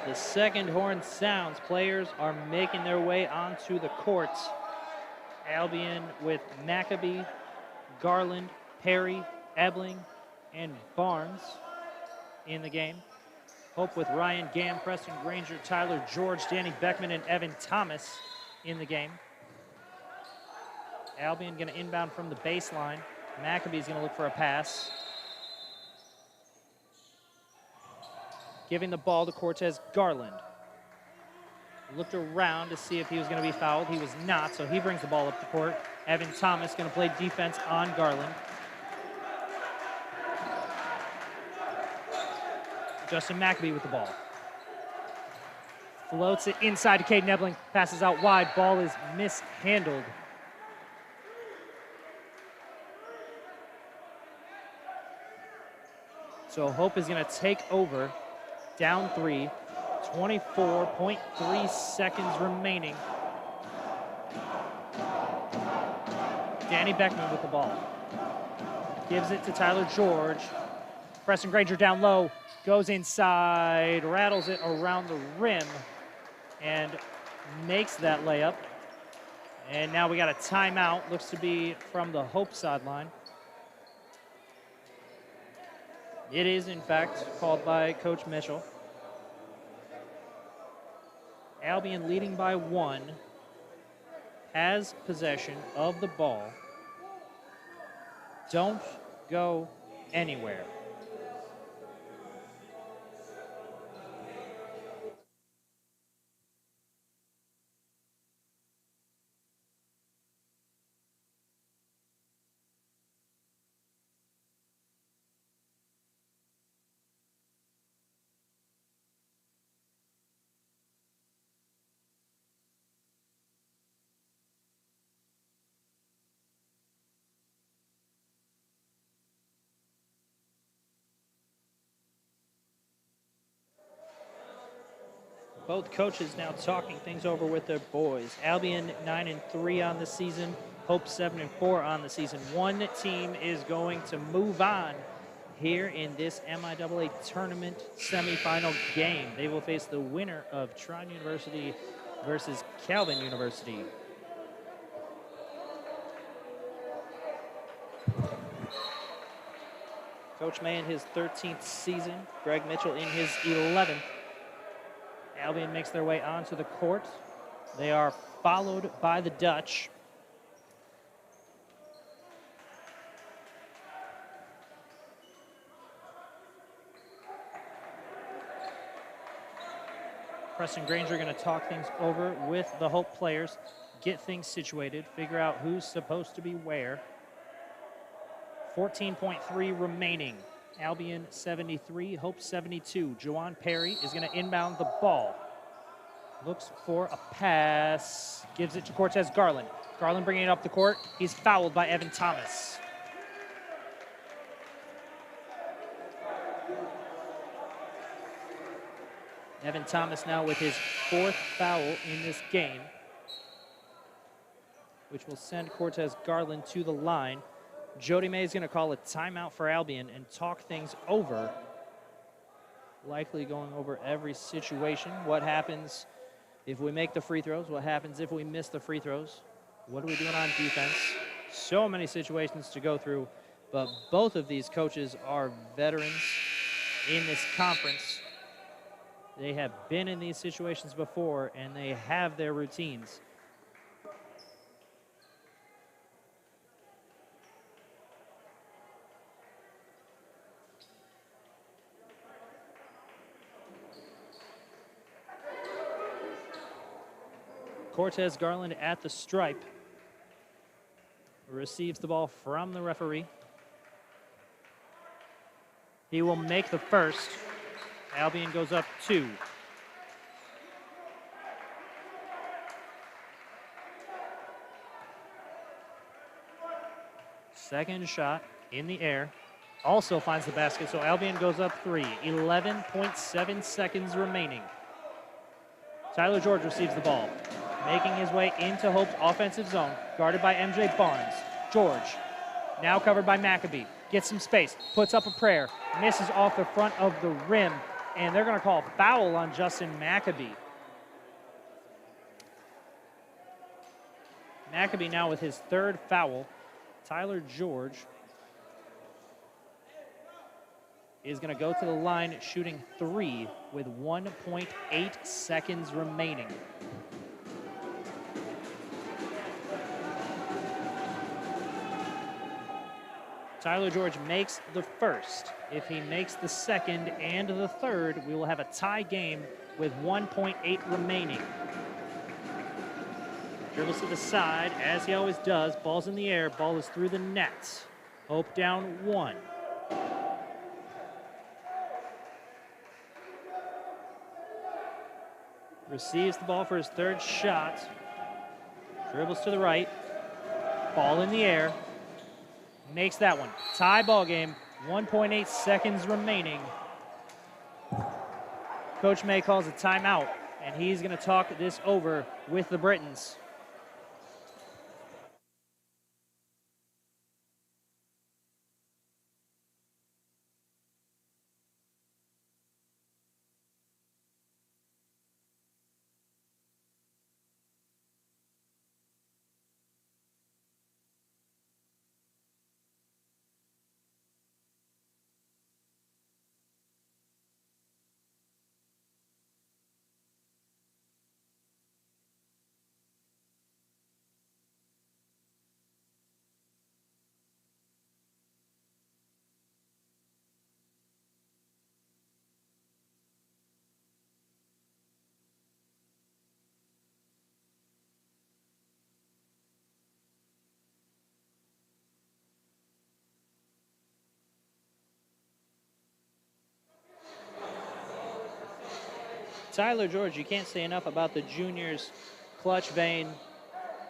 The second horn sounds. Players are making their way onto the courts. Albion with Maccabee, Garland, Perry, Ebling, and Barnes in the game. Hope with Ryan Gamm, Preston Granger, Tyler George, Danny Beckman, and Evan Thomas in the game. Albion going to inbound from the baseline. Maccabee's going to look for a pass. Giving the ball to Cortez Garland. Looked around to see if he was going to be fouled. He was not, so he brings the ball up the court. Evan Thomas going to play defense on Garland. Justin Maccabee with the ball. Floats it inside to Caden Ebling. Passes out wide. Ball is mishandled. So Hope is going to take over. Down 3, 24.3 seconds remaining. Danny Beckman with the ball. Gives it to Tyler George. Preston Granger down low, goes inside, rattles it around the rim, and makes that layup. And now we got a timeout, looks to be from the Hope sideline. It is, in fact, called by Coach Mitchell. Albion leading by 1, has possession of the ball. Don't go anywhere. Both coaches now talking things over with their boys. Albion 9-3 on the season. Hope 7-4 on the season. One team is going to move on here in this MIAA tournament semifinal game. They will face the winner of Trine University versus Calvin University. Coach May in his 13th season, Greg Mitchell in his 11th. Albion makes their way onto the court. They are followed by the Dutch. Preston Granger going to talk things over with the Hope players, get things situated, figure out who's supposed to be where. 14.3 remaining. Albion 73, Hope 72. Juwan Perry is going to inbound the ball. Looks for a pass. Gives it to Cortez Garland. Garland bringing it up the court. He's fouled by Evan Thomas. Evan Thomas now with his 4th foul in this game, which will send Cortez Garland to the line. Jody May is going to call a timeout for Albion and talk things over, likely going over every situation. What happens if we make the free throws? What happens if we miss the free throws? What are we doing on defense? So many situations to go through, but both of these coaches are veterans in this conference. They have been in these situations before, and they have their routines. Cortez Garland at the stripe. Receives the ball from the referee. He will make the first. Albion goes up 2. Second shot in the air. Also finds the basket, so Albion goes up 3. 11.7 seconds remaining. Tyler George receives the ball, making his way into Hope's offensive zone, guarded by MJ Barnes. George, now covered by Maccabee, gets some space, puts up a prayer, misses off the front of the rim, and they're going to call foul on Justin Maccabee. Maccabee now with his 3rd foul. Tyler George is going to go to the line shooting 3 with 1.8 seconds remaining. Tyler George makes the first. If he makes the second and the third, we will have a tie game with 1.8 remaining. Dribbles to the side, as he always does. Ball's in the air. Ball is through the net. Hope down 1. Receives the ball for his 3rd shot. Dribbles to the right. Ball in the air. Makes that one. Tie ball game. 1.8 seconds remaining. Coach May calls a timeout, and he's going to talk this over with the Britons. Tyler George, you can't say enough about the junior's clutch vein,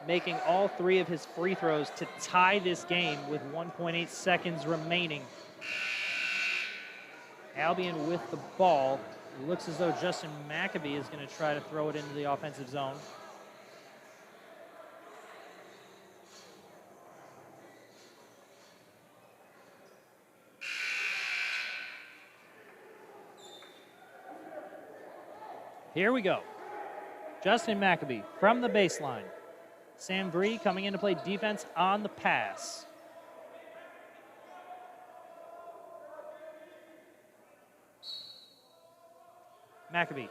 making all 3 of his free throws to tie this game with 1.8 seconds remaining. Albion with the ball. It looks as though Justin Maccabee is going to try to throw it into the offensive zone. Here we go. Justin Maccabee from the baseline. Sam Bree coming in to play defense on the pass. Maccabee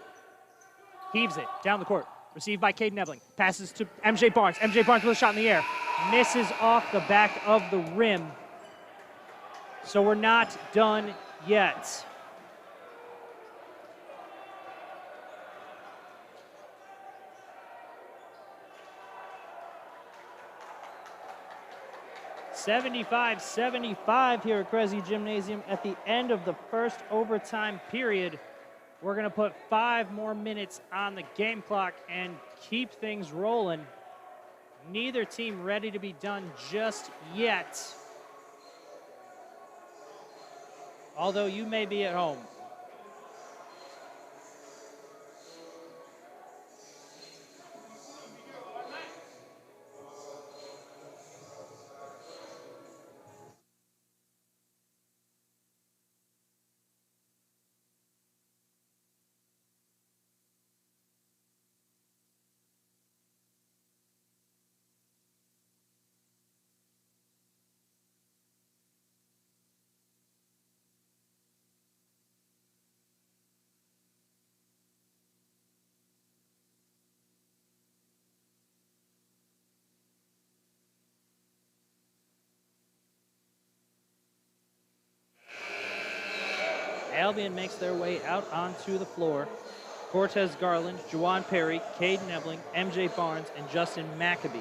heaves it down the court. Received by Caden Ebling. Passes to MJ Barnes. MJ Barnes with a shot in the air. Misses off the back of the rim. So we're not done yet. $75-75 here at Cressy Gymnasium at the end of the first overtime period. We're going to put 5 more minutes on the game clock and keep things rolling. Neither team ready to be done just yet. Although you may be at home. Albion makes their way out onto the floor. Cortez Garland, Juwan Perry, Caden Ebling, MJ Barnes, and Justin Maccabee.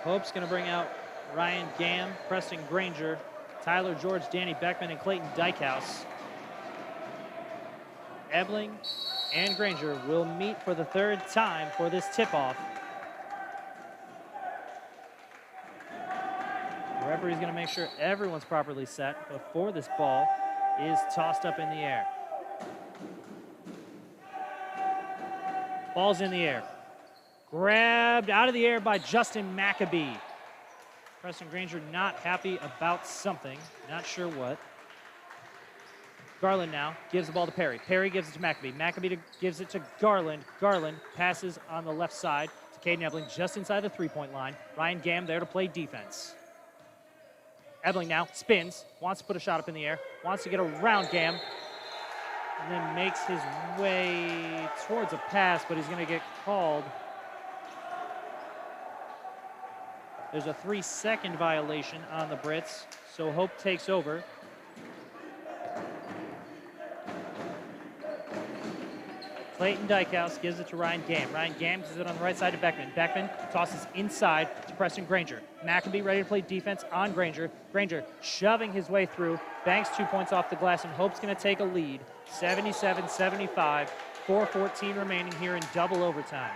Hope's going to bring out Ryan Gamm, Preston Granger, Tyler George, Danny Beckman, and Clayton Dykehouse. Ebling and Granger will meet for the 3rd time for this tip-off. The referee's going to make sure everyone's properly set before this ball is tossed up in the air. Ball's in the air. Grabbed out of the air by Justin Maccabee. Preston Granger not happy about something, not sure what. Garland now gives the ball to Perry. Perry gives it to Maccabee. Maccabee gives it to Garland. Garland passes on the left side to Caden Ebling just inside the three-point line. Ryan Gamm there to play defense. Ebling now spins, wants to put a shot up in the air, wants to get around Gamm, and then makes his way towards a pass, but he's going to get called. There's a 3-second violation on the Brits, so Hope takes over. Clayton Dykehouse gives it to Ryan Gamm. Ryan Gamm gives it on the right side to Beckman. Beckman tosses inside to Preston Granger. Maccabee ready to play defense on Granger. Granger shoving his way through, banks 2 points off the glass, and Hope's going to take a lead. 77-75, 4:14 remaining here in double overtime.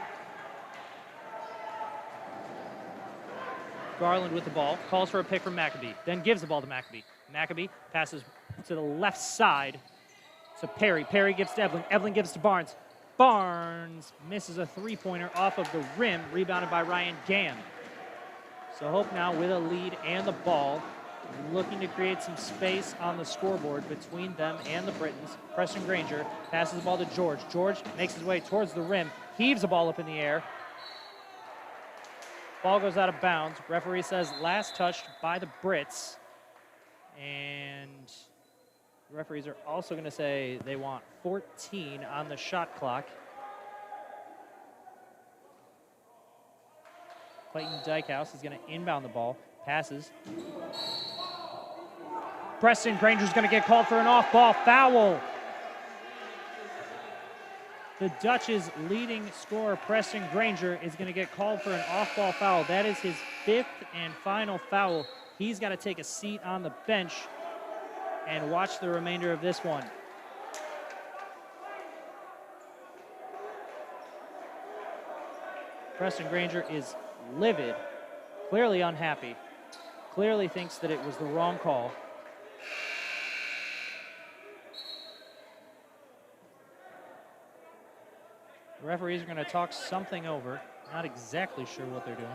Garland with the ball, calls for a pick from Maccabee, then gives the ball to Maccabee. Maccabee passes to the left side to Perry. Perry gives to Ebling. Ebling gives to Barnes. Barnes misses a three-pointer off of the rim, rebounded by Ryan Gamm. So Hope now with a lead and the ball, looking to create some space on the scoreboard between them and the Britons. Preston Granger passes the ball to George. George makes his way towards the rim, heaves the ball up in the air. Ball goes out of bounds. Referee says last touched by the Brits. And the referees are also going to say they want 14 on the shot clock. Clayton Dykehouse is going to inbound the ball. Passes. Preston Granger's going to get called for an off-ball foul. The Dutch's leading scorer, Preston Granger, is going to get called for an off-ball foul. That is his 5th and final foul. He's got to take a seat on the bench and watch the remainder of this one. Preston Granger is livid, clearly unhappy, clearly thinks that it was the wrong call. The referees are going to talk something over. Not exactly sure what they're doing.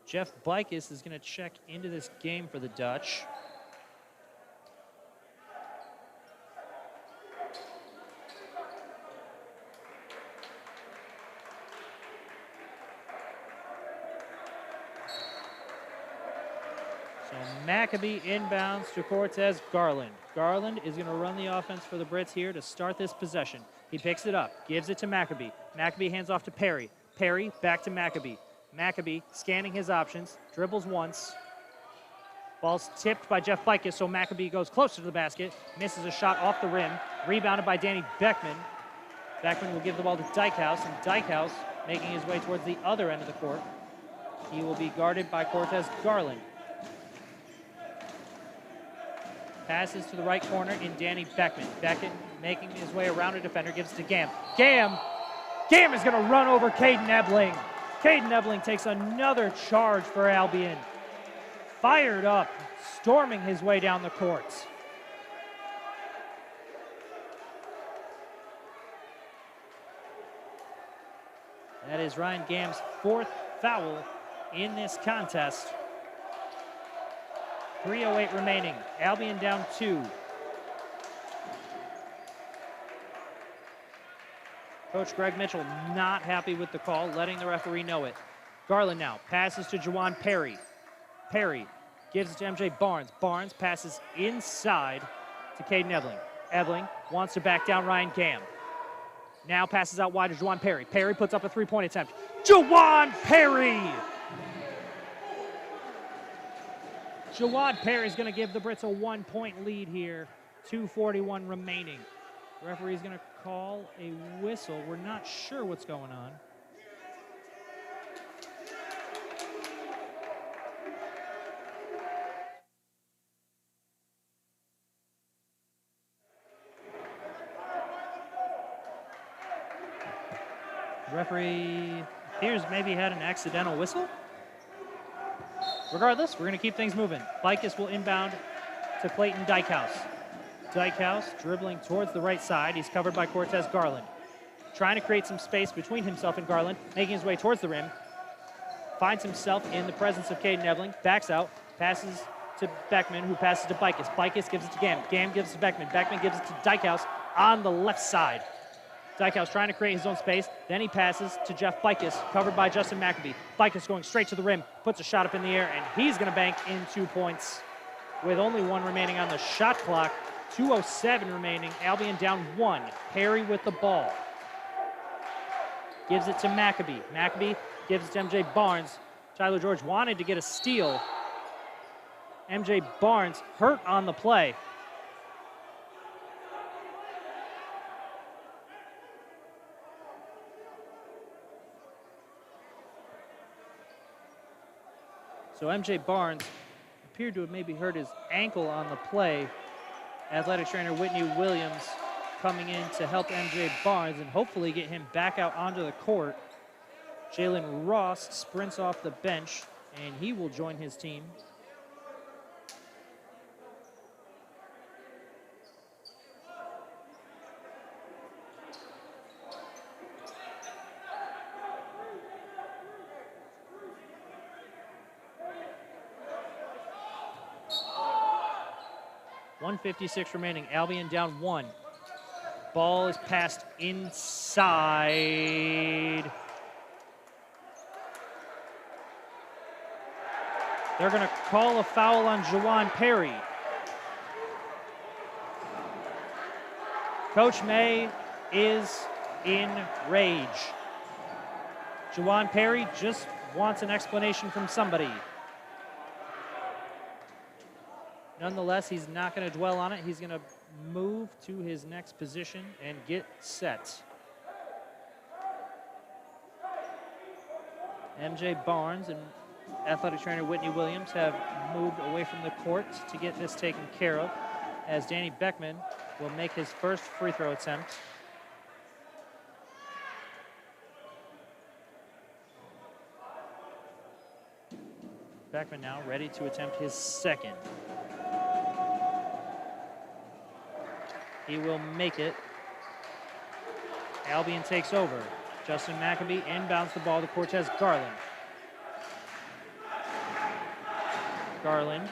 Jeff Bicus is going to check into this game for the Dutch. So Maccabee inbounds to Cortez Garland. Garland is going to run the offense for the Brits here to start this possession. He picks it up, gives it to Maccabee. Maccabee hands off to Perry. Perry back to Maccabee. Maccabee scanning his options, dribbles once. Ball's tipped by Jeff Bicus, so Maccabee goes closer to the basket, misses a shot off the rim, rebounded by Danny Beckman. Beckman will give the ball to Dykehouse, and Dykehouse making his way towards the other end of the court. He will be guarded by Cortez Garland. Passes to the right corner in Danny Beckman. Beckman making his way around a defender, gives it to Gam. Gam is going to run over Caden Ebling. Caden Ebling takes another charge for Albion. Fired up, storming his way down the court. That is Ryan Gam's 4th foul in this contest. 3:08 remaining. Albion down 2. Coach Greg Mitchell not happy with the call, letting the referee know it. Garland now passes to Juwan Perry. Perry gives it to MJ Barnes. Barnes passes inside to Caden Ebling. Ebling wants to back down Ryan Gam. Now passes out wide to Juwan Perry. Perry puts up a three-point attempt. Juwan Perry! Juwan Perry is going to give the Brits a 1-point lead here. 2:41 remaining. The referee is going to call a whistle. We're not sure what's going on. The referee appears maybe had an accidental whistle. Regardless, we're going to keep things moving. Bicus will inbound to Clayton Dykehouse. Dykehouse dribbling towards the right side. He's covered by Cortez Garland. Trying to create some space between himself and Garland, making his way towards the rim. Finds himself in the presence of Caden Ebling. Backs out, passes to Beckman, who passes to Bicus. Bicus gives it to Gam. Gam gives it to Beckman. Beckman gives it to Dykehouse on the left side. Dykehouse trying to create his own space. Then he passes to Jeff Bicus, covered by Justin Maccabee. Bicus going straight to the rim, puts a shot up in the air, and he's going to bank in 2 points. With only 1 remaining on the shot clock, 2:07 remaining, Albion down 1. Perry with the ball. Gives it to Maccabee. Maccabee gives it to MJ Barnes. Tyler George wanted to get a steal. MJ Barnes hurt on the play. So MJ Barnes appeared to have maybe hurt his ankle on the play. Athletic trainer Whitney Williams coming in to help MJ Barnes and hopefully get him back out onto the court. Jalen Ross sprints off the bench and he will join his team. .156 remaining. Albion down 1. Ball is passed inside. They're going to call a foul on Juwan Perry. Coach May is in rage. Juwan Perry just wants an explanation from somebody. Nonetheless, he's not going to dwell on it. He's going to move to his next position and get set. MJ Barnes and athletic trainer Whitney Williams have moved away from the court to get this taken care of, as Danny Beckman will make his first free throw attempt. Beckman now ready to attempt his second. He will make it. Albion takes over. Justin Maccabee inbounds the ball to Cortez Garland. Garland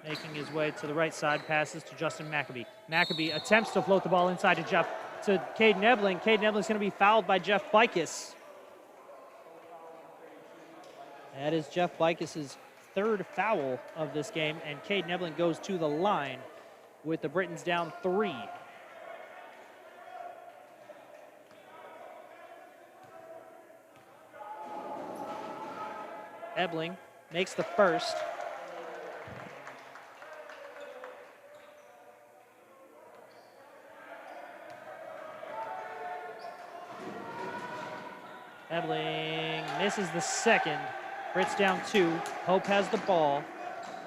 making his way to the right side, passes to Justin Maccabee. Maccabee attempts to float the ball inside to Caden Ebling. Caden Ebling's going to be fouled by Jeff Bicus. That is Jeff Bicus' third foul of this game, and Caden Ebling goes to the line with the Britons down 3. Ebling makes the first. Ebling misses the second. Brits down 2. Hope has the ball.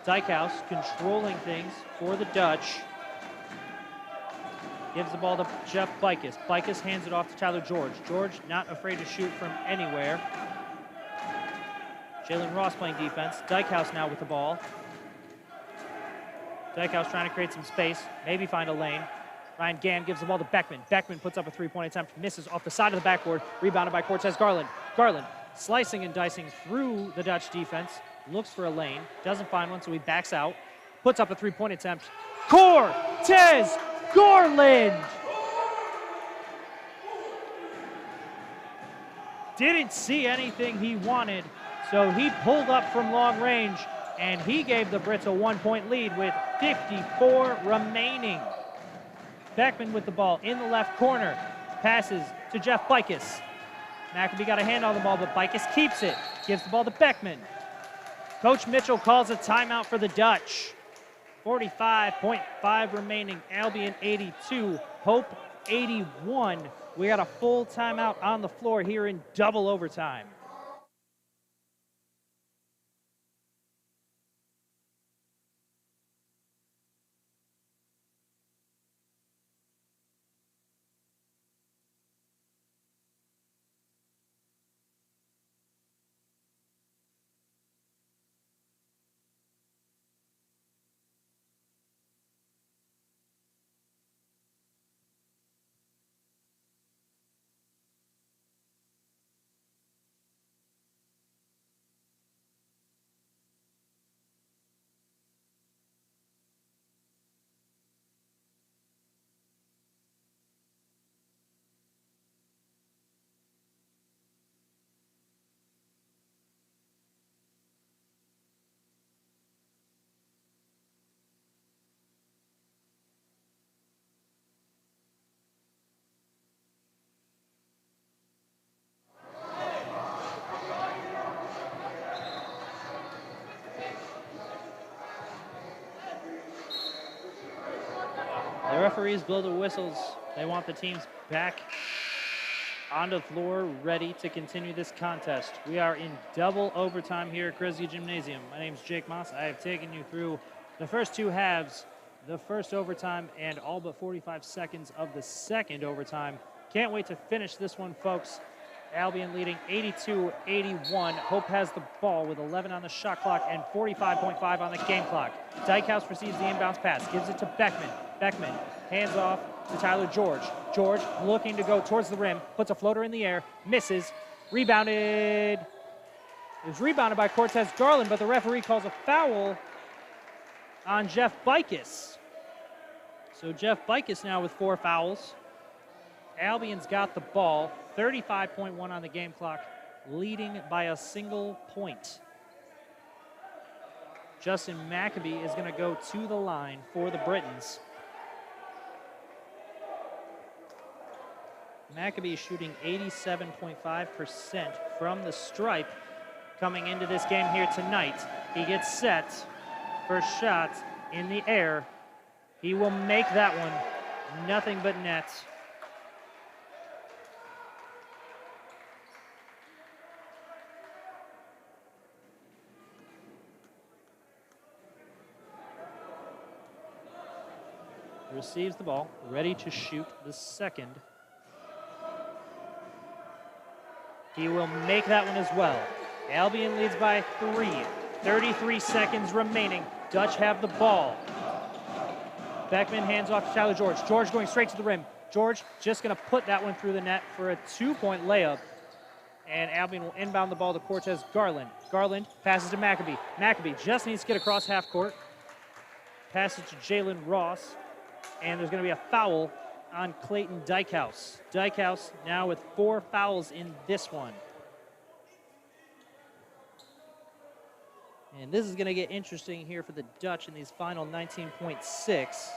Dykhouse controlling things for the Dutch. Gives the ball to Jeff Bicus. Bicus hands it off to Tyler George. George not afraid to shoot from anywhere. Jalen Ross playing defense. Dykhouse now with the ball. Dykhouse trying to create some space, maybe find a lane. Ryan Gamm gives the ball to Beckman. Beckman puts up a three-point attempt, misses off the side of the backboard, rebounded by Cortez Garland. Garland slicing and dicing through the Dutch defense, looks for a lane, doesn't find one, so he backs out, puts up a three-point attempt. Cortez Garland! Didn't see anything he wanted, so he pulled up from long range, and he gave the Brits a 1-point lead with 54 remaining. Beckman with the ball in the left corner. Passes to Jeff Bicus. Maccabee got a hand on the ball, but Bicus keeps it. Gives the ball to Beckman. Coach Mitchell calls a timeout for the Dutch. 45.5 remaining. Albion 82, Hope 81. We got a full timeout on the floor here in double overtime. The referees blow the whistles. They want the teams back on the floor, ready to continue this contest. We are in double overtime here at Kresge Gymnasium. My name is Jake Moss. I have taken you through the first two halves, the first overtime, and all but 45 seconds of the second overtime. Can't wait to finish this one, folks. Albion leading 82-81. Hope has the ball with 11 on the shot clock and 45.5 on the game clock. Dykhouse receives the inbounds pass, gives it to Beckman. Beckman hands off to Tyler George. George looking to go towards the rim, puts a floater in the air, misses, rebounded. It was rebounded by Cortez Garland, but the referee calls a foul on Jeff Bicus. So Jeff Bicus now with 4 fouls. Albion's got the ball, 35.1 on the game clock, leading by a single point. Justin Maccabee is going to go to the line for the Britons. Maccabee shooting 87.5% from the stripe coming into this game here tonight. He gets set, first shot in the air. He will make that one, nothing but net. Receives the ball, ready to shoot the second. He will make that one as well. Albion leads by 3. 33 seconds remaining. Dutch have the ball. Beckman hands off to Tyler George. George going straight to the rim. George just going to put that one through the net for a 2-point layup. And Albion will inbound the ball to Cortez Garland. Garland passes to McAbee. McAbee just needs to get across half court. Passes to Jalen Ross. And there's going to be a foul on Clayton Dykehouse. Dykehouse now with 4 fouls in this one. And this is going to get interesting here for the Dutch in these final 19.6.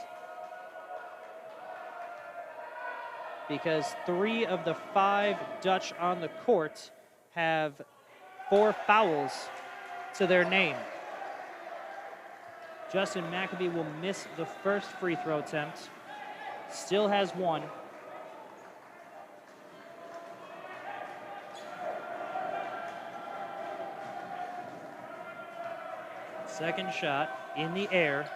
Because 3 of the 5 Dutch on the court have 4 fouls to their name. Justin McAbee will miss the first free throw attempt. Still has 1. Second shot in the air.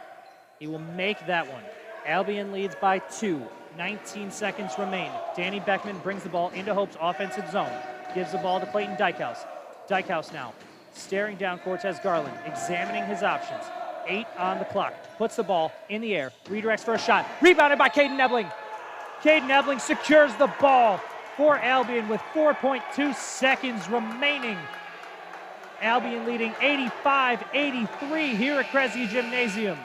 He will make that one. Albion leads by 2. 19 seconds remain. Danny Beckman brings the ball into Hope's offensive zone. Gives the ball to Clayton Dykehouse. Dykehouse now staring down Cortez Garland, examining his options. 8 on the clock. Puts the ball in the air. Redirects for a shot. Rebounded by Caden Ebling. Caden Ebling secures the ball for Albion with 4.2 seconds remaining. Albion leading 85-83 here at Kresge Gymnasium.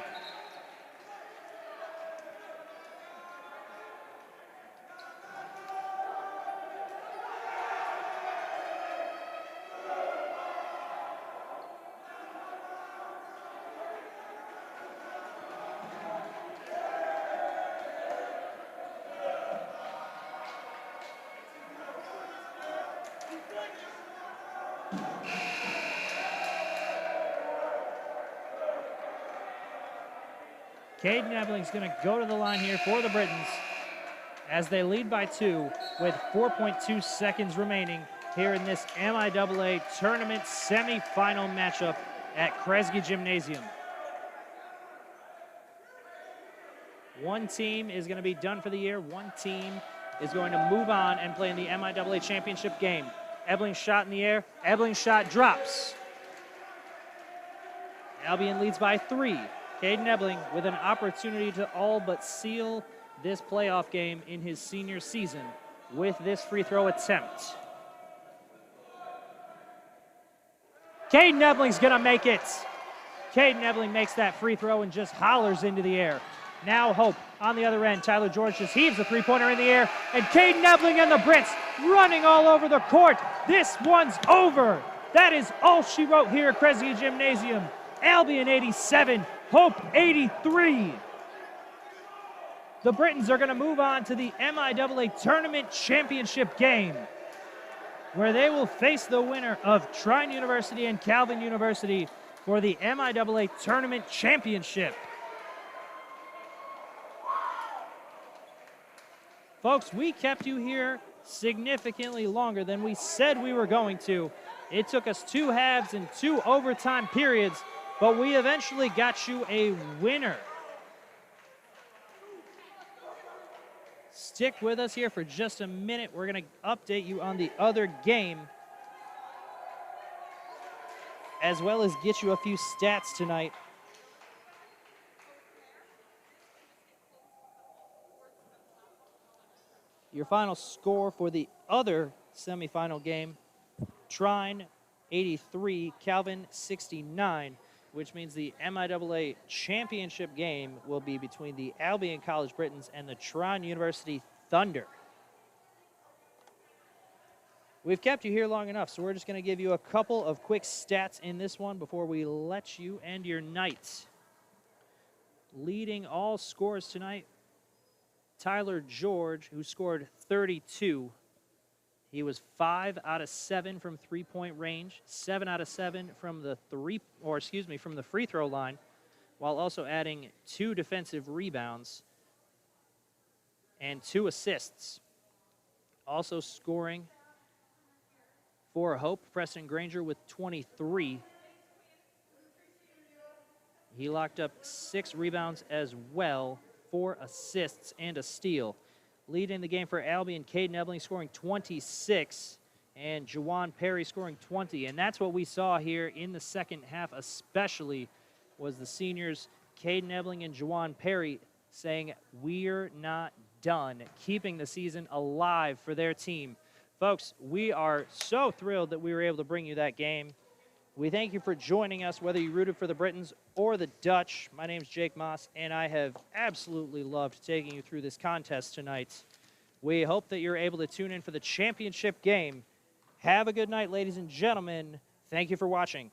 Caden Ebling's going to go to the line here for the Britons as they lead by 2 with 4.2 seconds remaining here in this MIAA tournament semifinal matchup at Kresge Gymnasium. One team is going to be done for the year. One team is going to move on and play in the MIAA championship game. Ebling's shot in the air. Ebling's shot drops. Albion leads by 3. Caden Ebling with an opportunity to all but seal this playoff game in his senior season with this free throw attempt. Caden Ebling's gonna make it. Caden Ebling makes that free throw and just hollers into the air. Now Hope on the other end. Tyler George just heaves a three-pointer in the air, and Caden Ebling and the Brits running all over the court. This one's over. That is all she wrote here at Kresge Gymnasium. Albion 87, Hope 83. The Britons are going to move on to the MIAA Tournament Championship game, where they will face the winner of Trine University and Calvin University for the MIAA Tournament Championship. Folks, we kept you here significantly longer than we said we were going to. It took us 2 halves and 2 overtime periods, but we eventually got you a winner. Stick with us here for just a minute. We're going to update you on the other game, as well as get you a few stats tonight. Your final score for the other semifinal game, Trine 83, Calvin 69, which means the MIAA championship game will be between the Albion College Britons and the Trine University Thunder. We've kept you here long enough, so we're just going to give you a couple of quick stats in this one before we let you end your night. Leading all scores tonight, Tyler George, who scored 32. He was 5 out of 7 from three-point range, 7 out of 7 from the from the free throw line, while also adding 2 defensive rebounds and 2 assists. Also scoring for Hope, Preston Granger with 23. He locked up 6 rebounds as well, 4 assists and a steal. Leading the game for Albion, Caden Ebling scoring 26, and Juwan Perry scoring 20. And that's what we saw here in the second half, especially, was the seniors, Caden Ebling and Juwan Perry, saying, "We're not done," keeping the season alive for their team. Folks, we are so thrilled that we were able to bring you that game. We thank you for joining us, whether you rooted for the Britons or the Dutch. My name's Jake Moss, and I have absolutely loved taking you through this contest tonight. We hope that you're able to tune in for the championship game. Have a good night, ladies and gentlemen. Thank you for watching.